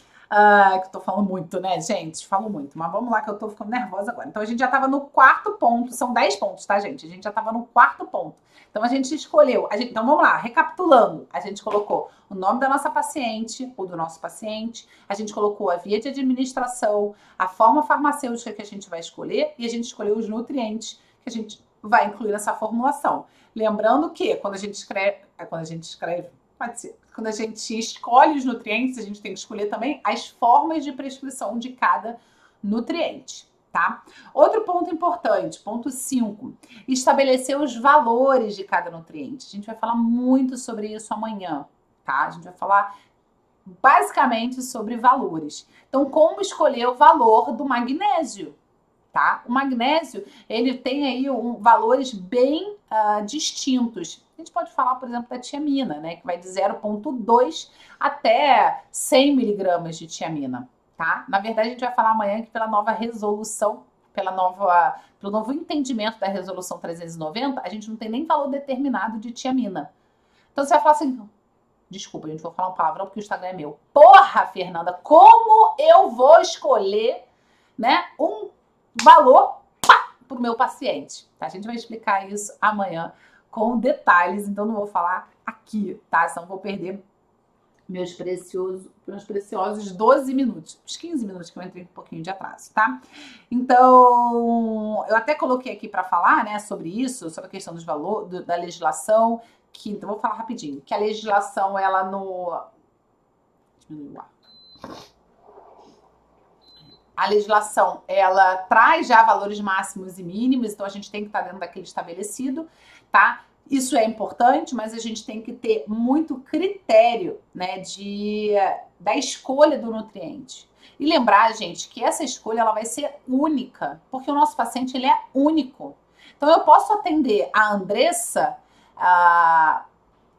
Que eu tô falando muito, né, gente? Falo muito, mas vamos lá que eu tô ficando nervosa agora. Então a gente já tava no 4º ponto, são 10 pontos, tá, gente? A gente já tava no 4º ponto. Então a gente escolheu, então vamos lá, recapitulando. A gente colocou o nome da nossa paciente, ou do nosso paciente, a gente colocou a via de administração, a forma farmacêutica que a gente vai escolher e a gente escolheu os nutrientes que a gente vai incluir nessa formulação. Lembrando que quando a gente escreve, pode ser. Quando a gente escolhe os nutrientes, a gente tem que escolher também as formas de prescrição de cada nutriente, tá? Outro ponto importante, ponto 5, estabelecer os valores de cada nutriente. A gente vai falar muito sobre isso amanhã, tá? A gente vai falar basicamente sobre valores. Então, como escolher o valor do magnésio, tá? O magnésio, ele tem aí valores bem distintos. A gente pode falar, por exemplo, da tiamina, né? Que vai de 0,2 até 100 miligramas de tiamina, tá? Na verdade, a gente vai falar amanhã que pela nova resolução pelo novo entendimento da resolução 390, a gente não tem nem valor determinado de tiamina. Então você vai falar assim, desculpa, gente, vou falar uma palavrão porque o Instagram é meu. Porra, Fernanda, como eu vou escolher, né, um valor para o meu paciente? Tá? A gente vai explicar isso amanhã com detalhes, então não vou falar aqui, tá? Senão vou perder meus preciosos 12 minutos, os 15 minutos que eu entrei um pouquinho de atraso, tá? Então, eu até coloquei aqui para falar, né, sobre isso, sobre a questão dos valores, da legislação, que, então vou falar rapidinho, que a legislação, ela no... A legislação, ela traz já valores máximos e mínimos, então a gente tem que estar dentro daquele estabelecido, tá? Isso é importante, mas a gente tem que ter muito critério, né, da escolha do nutriente. E lembrar, gente, que essa escolha ela vai ser única, porque o nosso paciente ele é único. Então eu posso atender a Andressa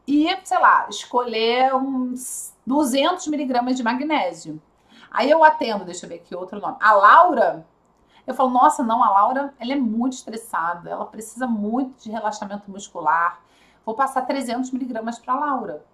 e, sei lá, escolher uns 200 miligramas de magnésio. Aí eu atendo, deixa eu ver aqui outro nome, a Laura. Eu falo, nossa, não, a Laura, ela é muito estressada, ela precisa muito de relaxamento muscular. Vou passar 300 miligramas para a Laura,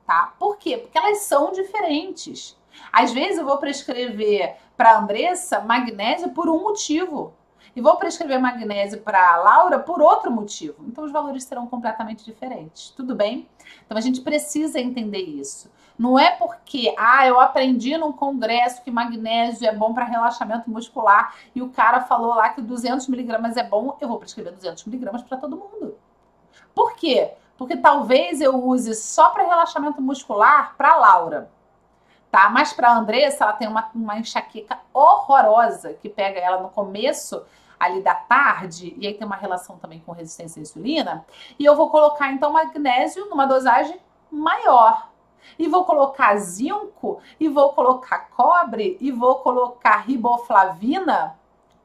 tá? Por quê? Porque elas são diferentes. Às vezes eu vou prescrever para a Andressa magnésio por um motivo. E vou prescrever magnésio para a Laura por outro motivo. Então os valores serão completamente diferentes, tudo bem? Então a gente precisa entender isso. Não é porque, eu aprendi num congresso que magnésio é bom para relaxamento muscular e o cara falou lá que 200 miligramas é bom, eu vou prescrever 200 miligramas para todo mundo. Por quê? Porque talvez eu use só para relaxamento muscular para Laura, tá? Mas para a Andressa, ela tem uma enxaqueca horrorosa que pega ela no começo ali da tarde, e aí tem uma relação também com resistência à insulina, e eu vou colocar então magnésio numa dosagem maior. E vou colocar zinco, e vou colocar cobre, e vou colocar riboflavina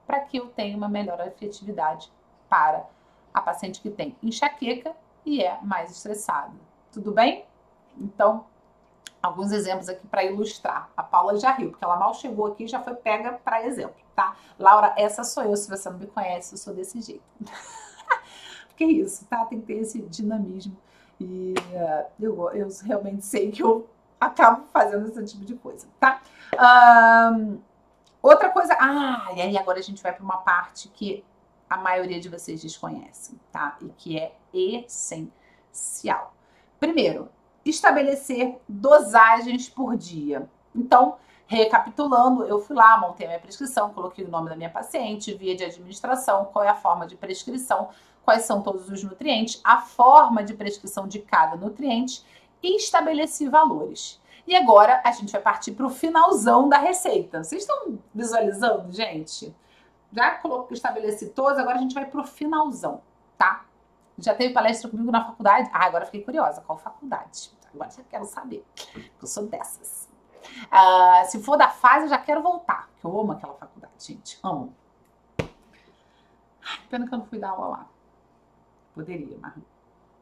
para que eu tenha uma melhor efetividade para a paciente que tem enxaqueca e é mais estressada. Tudo bem? Então, alguns exemplos aqui para ilustrar. A Paula já riu, porque ela mal chegou aqui e já foi pega para exemplo, tá? Laura, essa sou eu, se você não me conhece, eu sou desse jeito. Porque é isso, tá? Tem que ter esse dinamismo. E eu realmente sei que eu acabo fazendo esse tipo de coisa, tá? Outra coisa... e aí agora a gente vai para uma parte que a maioria de vocês desconhecem, tá? E que é essencial. Primeiro, estabelecer dosagens por dia. Então, recapitulando, eu fui lá, montei a minha prescrição, coloquei o nome da minha paciente, via de administração, qual é a forma de prescrição, quais são todos os nutrientes, a forma de prescrição de cada nutriente e estabeleci valores. E agora a gente vai partir para o finalzão da receita. Vocês estão visualizando, gente? Já estabeleci todos, agora a gente vai para o finalzão, tá? Já teve palestra comigo na faculdade? Agora fiquei curiosa. Qual faculdade? Agora já quero saber. Eu sou dessas. Se for da fase, eu já quero voltar. Porque eu amo aquela faculdade, gente. Amo. Pena que eu não fui dar aula lá. Poderia, mas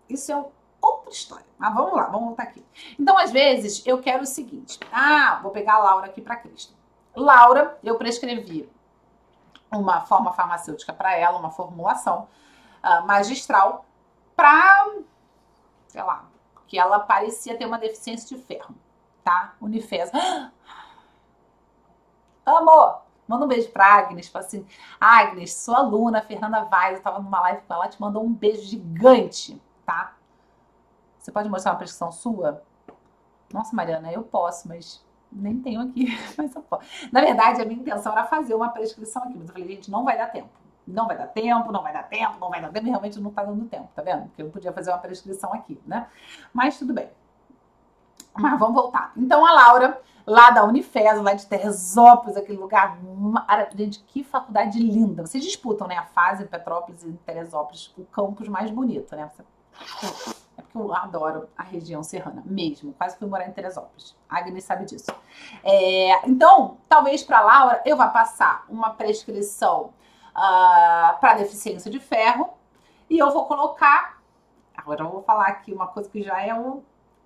isso é outra história. Mas vamos lá, vamos voltar aqui. Então, às vezes, eu quero o seguinte. Vou pegar a Laura aqui para Cristo. Laura, eu prescrevi uma forma farmacêutica para ela, uma formulação magistral para, sei lá, que ela parecia ter uma deficiência de ferro, tá? Unifes. Amor, manda um beijo pra Agnes, fala assim, Agnes, sua aluna, Fernanda Vaz, eu tava numa live com ela, te mandou um beijo gigante, tá? Você pode mostrar uma prescrição sua? Nossa, Mariana, eu posso, mas nem tenho aqui, mas eu posso. Na verdade, a minha intenção era fazer uma prescrição aqui, mas eu falei, gente, não vai dar tempo. Não vai dar tempo, não vai dar tempo, não vai dar tempo, e realmente não tá dando tempo, tá vendo? Porque eu podia fazer uma prescrição aqui, né? Mas tudo bem. Mas vamos voltar. Então, a Laura, lá da Unifes, lá de Teresópolis, aquele lugar... Gente, que faculdade linda. Vocês disputam, né? A fase Petrópolis e Teresópolis, o campus mais bonito, né? É porque eu adoro a região serrana, mesmo. Quase fui morar em Teresópolis. A Agnes sabe disso. Então, talvez para a Laura, eu vá passar uma prescrição para deficiência de ferro e eu vou colocar... Agora eu vou falar aqui uma coisa que já é o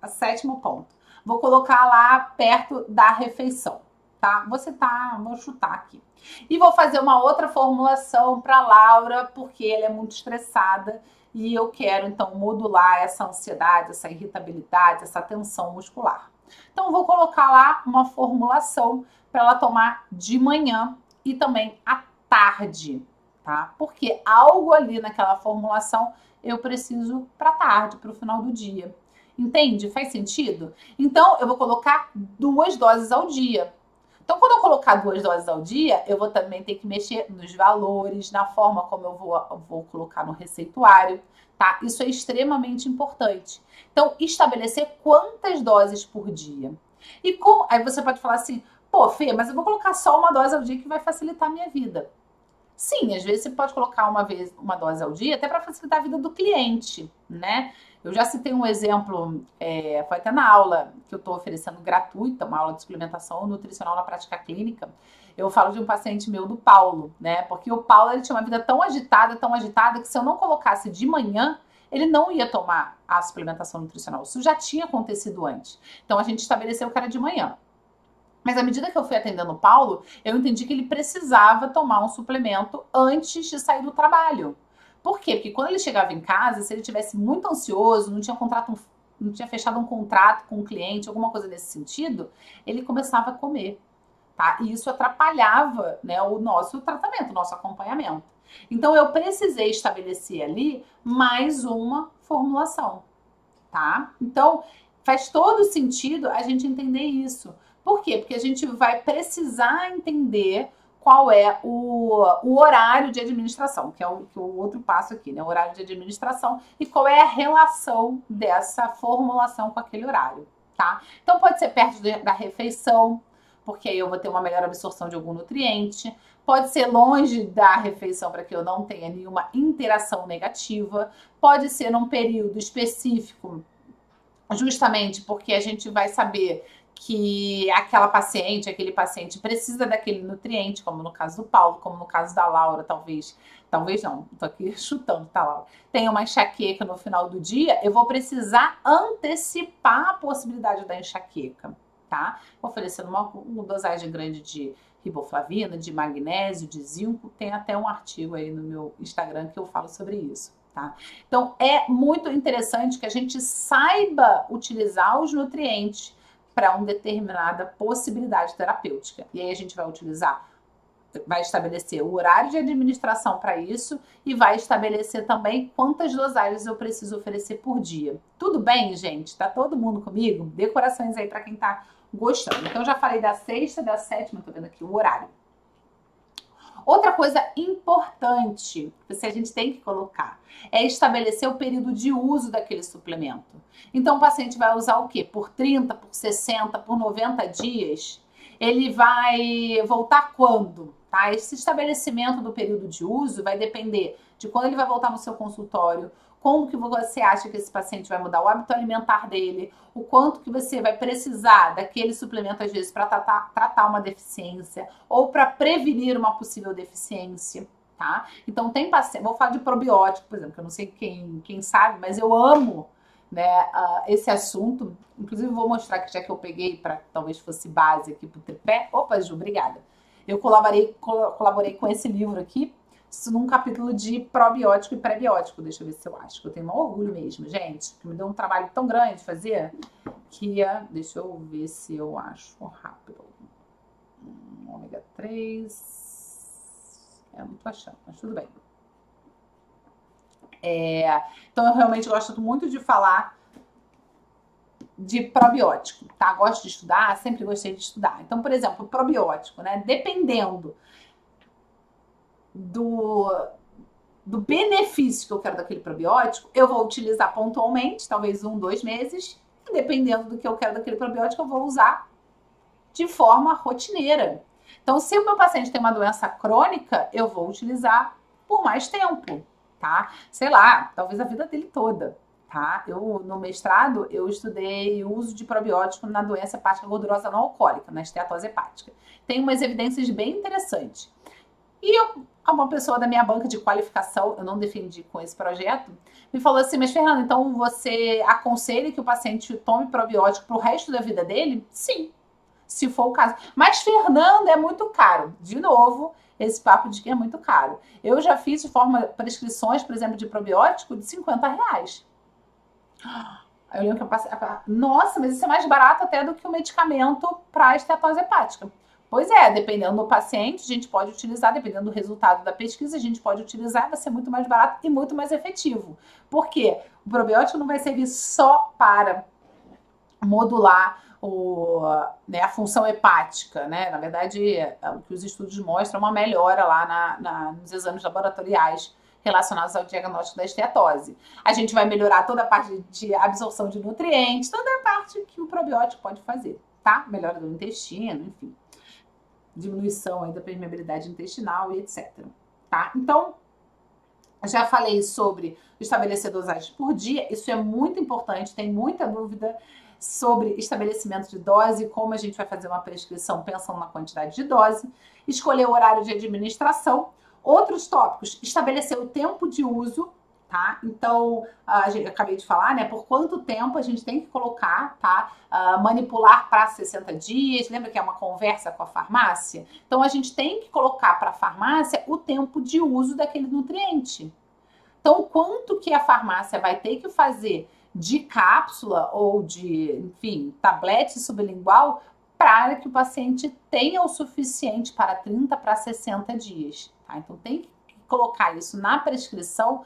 sétimo ponto. Vou colocar lá perto da refeição, tá? Vou chutar aqui. E vou fazer uma outra formulação para Laura, porque ela é muito estressada e eu quero, então, modular essa ansiedade, essa irritabilidade, essa tensão muscular. Então, vou colocar lá uma formulação para ela tomar de manhã e também à tarde, tá? Porque algo ali naquela formulação eu preciso para tarde, para o final do dia. Entende? Faz sentido? Então, eu vou colocar 2 doses ao dia. Então, quando eu colocar 2 doses ao dia, eu vou também ter que mexer nos valores, na forma como eu vou colocar no receituário, tá? Isso é extremamente importante. Então, estabelecer quantas doses por dia. E aí você pode falar assim, pô, Fê, mas eu vou colocar só uma dose ao dia que vai facilitar a minha vida. Sim, às vezes você pode colocar uma dose ao dia, até para facilitar a vida do cliente, né? Eu já citei um exemplo, foi até na aula que eu estou oferecendo gratuita, uma aula de suplementação nutricional na prática clínica. Eu falo de um paciente meu, do Paulo, né? Porque o Paulo, ele tinha uma vida tão agitada, que se eu não colocasse de manhã, ele não ia tomar a suplementação nutricional. Isso já tinha acontecido antes. Então, a gente estabeleceu que era de manhã. Mas à medida que eu fui atendendo o Paulo, eu entendi que ele precisava tomar um suplemento antes de sair do trabalho. Por quê? Porque quando ele chegava em casa, se ele estivesse muito ansioso, não tinha fechado um contrato com um cliente, alguma coisa nesse sentido, ele começava a comer, tá? E isso atrapalhava, né, o nosso tratamento, o nosso acompanhamento. Então eu precisei estabelecer ali mais uma formulação, tá? Então faz todo sentido a gente entender isso. Por quê? Porque a gente vai precisar entender qual é o horário de administração, que é o outro passo aqui, né? O horário de administração e qual é a relação dessa formulação com aquele horário, tá? Então pode ser perto da refeição, porque aí eu vou ter uma melhor absorção de algum nutriente. Pode ser longe da refeição para que eu não tenha nenhuma interação negativa. Pode ser num período específico, justamente porque a gente vai saber que aquele paciente precisa daquele nutriente, como no caso do Paulo, como no caso da Laura, talvez não, tô aqui chutando, tá, Laura? Tem uma enxaqueca no final do dia, eu vou precisar antecipar a possibilidade da enxaqueca, tá? Oferecendo uma dosagem grande de riboflavina, de magnésio, de zinco, tem até um artigo aí no meu Instagram que eu falo sobre isso. Tá? Então, é muito interessante que a gente saiba utilizar os nutrientes para uma determinada possibilidade terapêutica. E aí a gente vai estabelecer o horário de administração para isso e vai estabelecer também quantas dosagens eu preciso oferecer por dia. Tudo bem, gente? Tá todo mundo comigo? Dê corações aí para quem tá gostando. Então, eu já falei da sexta, da sétima, tô vendo aqui o horário. Outra coisa importante que a gente tem que colocar é estabelecer o período de uso daquele suplemento. Então, o paciente vai usar o quê? Por 30, por 60, por 90 dias? Ele vai voltar quando? Tá? Esse estabelecimento do período de uso vai depender de quando ele vai voltar no seu consultório, como que você acha que esse paciente vai mudar o hábito alimentar dele, o quanto que você vai precisar daquele suplemento, às vezes, para tratar uma deficiência ou para prevenir uma possível deficiência, tá? Então, tem paciente... Vou falar de probiótico, por exemplo, que eu não sei quem sabe, mas eu amo, né, esse assunto. Inclusive, vou mostrar que já que eu peguei para talvez fosse base aqui para o tripé. Opa, Ju, obrigada. Eu colaborei com esse livro aqui, isso num capítulo de probiótico e pré-biótico. Deixa eu ver se eu acho, que eu tenho um orgulho mesmo, gente, que me deu um trabalho tão grande de fazer, que deixa eu ver se eu acho rápido. Ômega 3, não tô achando, mas tudo bem. Então eu realmente gosto muito de falar de probiótico, tá? Gosto de estudar, sempre gostei de estudar. Então, por exemplo, o probiótico, né? Dependendo do benefício que eu quero daquele probiótico, eu vou utilizar pontualmente, talvez 1, 2 meses, e dependendo do que eu quero daquele probiótico, eu vou usar de forma rotineira. Então, se o meu paciente tem uma doença crônica, eu vou utilizar por mais tempo, tá? Sei lá, talvez a vida dele toda, tá? No mestrado, eu estudei o uso de probiótico na doença hepática gordurosa não alcoólica, na esteatose hepática. Tem umas evidências bem interessantes. E uma pessoa da minha banca de qualificação, eu não defendi com esse projeto, me falou assim, mas Fernanda, então você aconselha que o paciente tome probiótico para o resto da vida dele? Sim. se for o caso. Mas, Fernanda, é muito caro. De novo, esse papo de que é muito caro. Eu já fiz de forma prescrições, por exemplo, de probiótico de R$ 50. Eu lembro que eu passei. Nossa, mas isso é mais barato até do que o medicamento para esteatose hepática. Pois é, dependendo do paciente, a gente pode utilizar, dependendo do resultado da pesquisa, a gente pode utilizar, vai ser muito mais barato e muito mais efetivo. Por quê? O probiótico não vai servir só para modular a função hepática, né? Na verdade, o que os estudos mostram é uma melhora lá nos exames laboratoriais relacionados ao diagnóstico da esteatose. A gente vai melhorar toda a parte de absorção de nutrientes, toda a parte que o probiótico pode fazer, tá? Melhora do intestino, enfim. Diminuição aí da permeabilidade intestinal e etc. Tá? Então, já falei sobre estabelecer dosagens por dia, isso é muito importante, tem muita dúvida sobre estabelecimento de dose, como a gente vai fazer uma prescrição pensando na quantidade de dose, escolher o horário de administração. Outros tópicos, estabelecer o tempo de uso, tá? Então, eu acabei de falar, né? Por quanto tempo a gente tem que colocar, tá? Manipular para 60 dias, lembra que é uma conversa com a farmácia? Então, a gente tem que colocar para a farmácia o tempo de uso daquele nutriente. Então, quanto que a farmácia vai ter que fazer de cápsula ou de, enfim, tablete sublingual para que o paciente tenha o suficiente para 30 para 60 dias, tá? Então, tem que colocar isso na prescrição,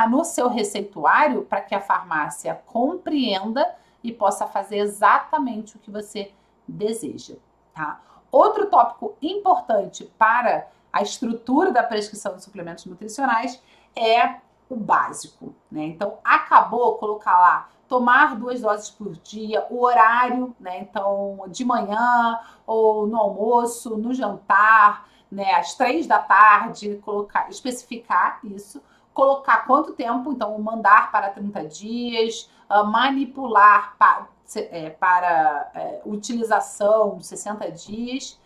no seu receituário, para que a farmácia compreenda e possa fazer exatamente o que você deseja, tá? Outro tópico importante para a estrutura da prescrição de suplementos nutricionais é o básico, né? Então, acabou colocar lá tomar 2 doses por dia, o horário, né? Então, de manhã ou no almoço, no jantar, né? Às 3 da tarde, especificar isso, colocar quanto tempo, então, mandar para 30 dias, manipular para utilização 60 dias,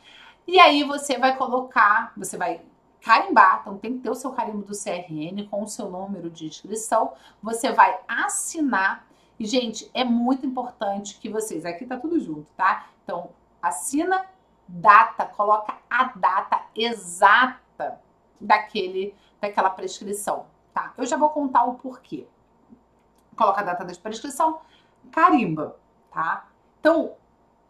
e aí você vai colocar, você vai carimbar, então tem que ter o seu carimbo do CRN com o seu número de inscrição, você vai assinar, e gente, é muito importante que vocês, aqui tá tudo junto, tá? Então, assina, data, coloca a data exata daquela prescrição, tá? Eu já vou contar o porquê. Coloca a data da prescrição, carimba, tá? Então,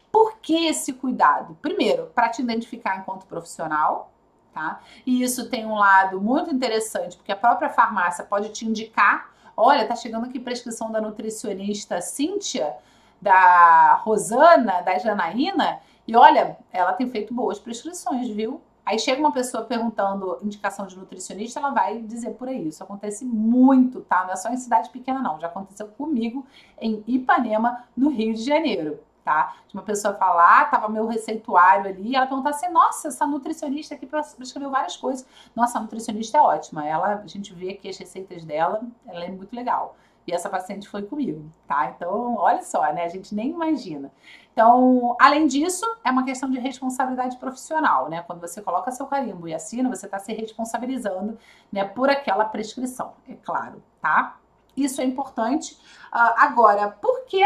por que esse cuidado? Primeiro, para te identificar enquanto profissional, tá? E isso tem um lado muito interessante, porque a própria farmácia pode te indicar, olha, tá chegando aqui prescrição da nutricionista Cíntia, da Rosana, da Janaína, e olha, ela tem feito boas prescrições, viu? Aí chega uma pessoa perguntando indicação de nutricionista, ela vai dizer por aí. Isso acontece muito, tá? Não é só em cidade pequena, não. Já aconteceu comigo em Ipanema, no Rio de Janeiro, tá? De uma pessoa falar, tava meu receituário ali, e ela perguntar assim, nossa, essa nutricionista aqui prescreveu várias coisas. Nossa, a nutricionista é ótima. A gente vê aqui as receitas dela, ela é muito legal. E essa paciente foi comigo, tá? Então, olha só, né? A gente nem imagina. Então, além disso, é uma questão de responsabilidade profissional, né? Quando você coloca seu carimbo e assina, você está se responsabilizando, né, por aquela prescrição, é claro, tá? Isso é importante. Agora, por que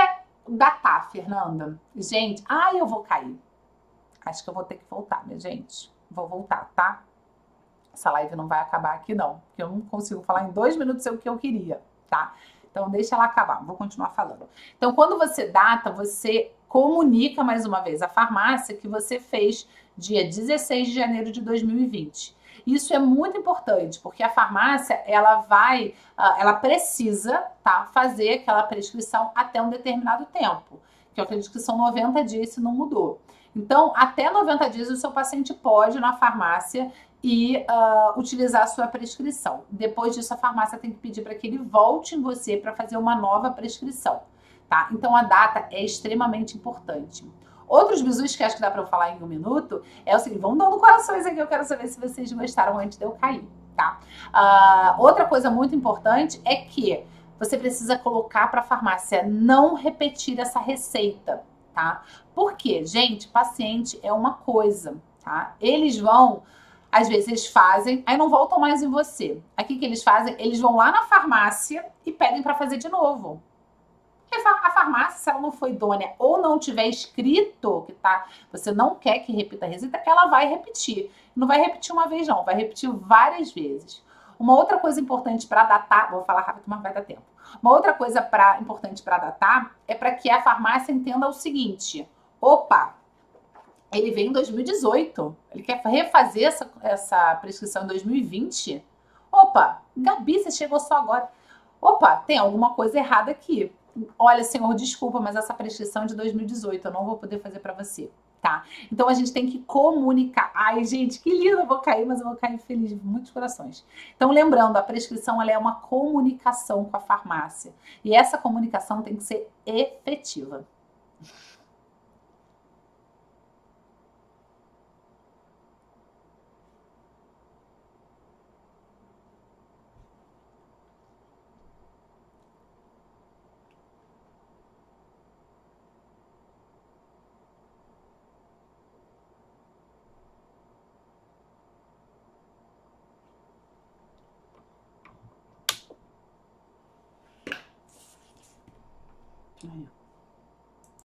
datar, Fernanda? Gente, eu vou cair. Acho que eu vou ter que voltar, minha gente. Vou voltar, tá? Essa live não vai acabar aqui, não. Porque eu não consigo falar em 2 minutos o que eu queria, tá? Então, deixa ela acabar, vou continuar falando. Então, quando você data, você comunica mais uma vez à farmácia que você fez dia 16 de janeiro de 2020. Isso é muito importante, porque a farmácia, ela precisa, tá, fazer aquela prescrição até um determinado tempo, que eu acredito que são 90 dias se não mudou. Então, até 90 dias o seu paciente pode ir na farmácia e utilizar a sua prescrição. Depois disso, a farmácia tem que pedir para que ele volte em você para fazer uma nova prescrição, tá? Então, a data é extremamente importante. Outros bizus que acho que dá para eu falar em 1 minuto é o seguinte, vamos dando corações aqui, eu quero saber se vocês gostaram antes de eu cair, tá? Outra coisa muito importante é que você precisa colocar para a farmácia não repetir essa receita, tá? Por quê? Gente, paciente é uma coisa, tá? Eles vão... Às vezes eles fazem, aí não voltam mais em você. Aqui que eles fazem, eles vão lá na farmácia e pedem para fazer de novo. A farmácia, se ela não for idônea ou não tiver escrito que tá, você não quer que repita a receita, ela vai repetir. Não vai repetir uma vez, não, vai repetir várias vezes. Uma outra coisa importante para datar, vou falar rápido, mas vai dar tempo. Uma outra coisa importante para datar é para que a farmácia entenda o seguinte: opa, ele veio em 2018, ele quer refazer essa prescrição em 2020. Opa, Gabi, você chegou só agora. Opa, tem alguma coisa errada aqui. Olha, senhor, desculpa, mas essa prescrição é de 2018, eu não vou poder fazer para você, tá? Então a gente tem que comunicar. Ai, gente, que lindo, eu vou cair, mas eu vou cair feliz de muitos corações. Então, lembrando, a prescrição ela é uma comunicação com a farmácia. E essa comunicação tem que ser efetiva. Aí.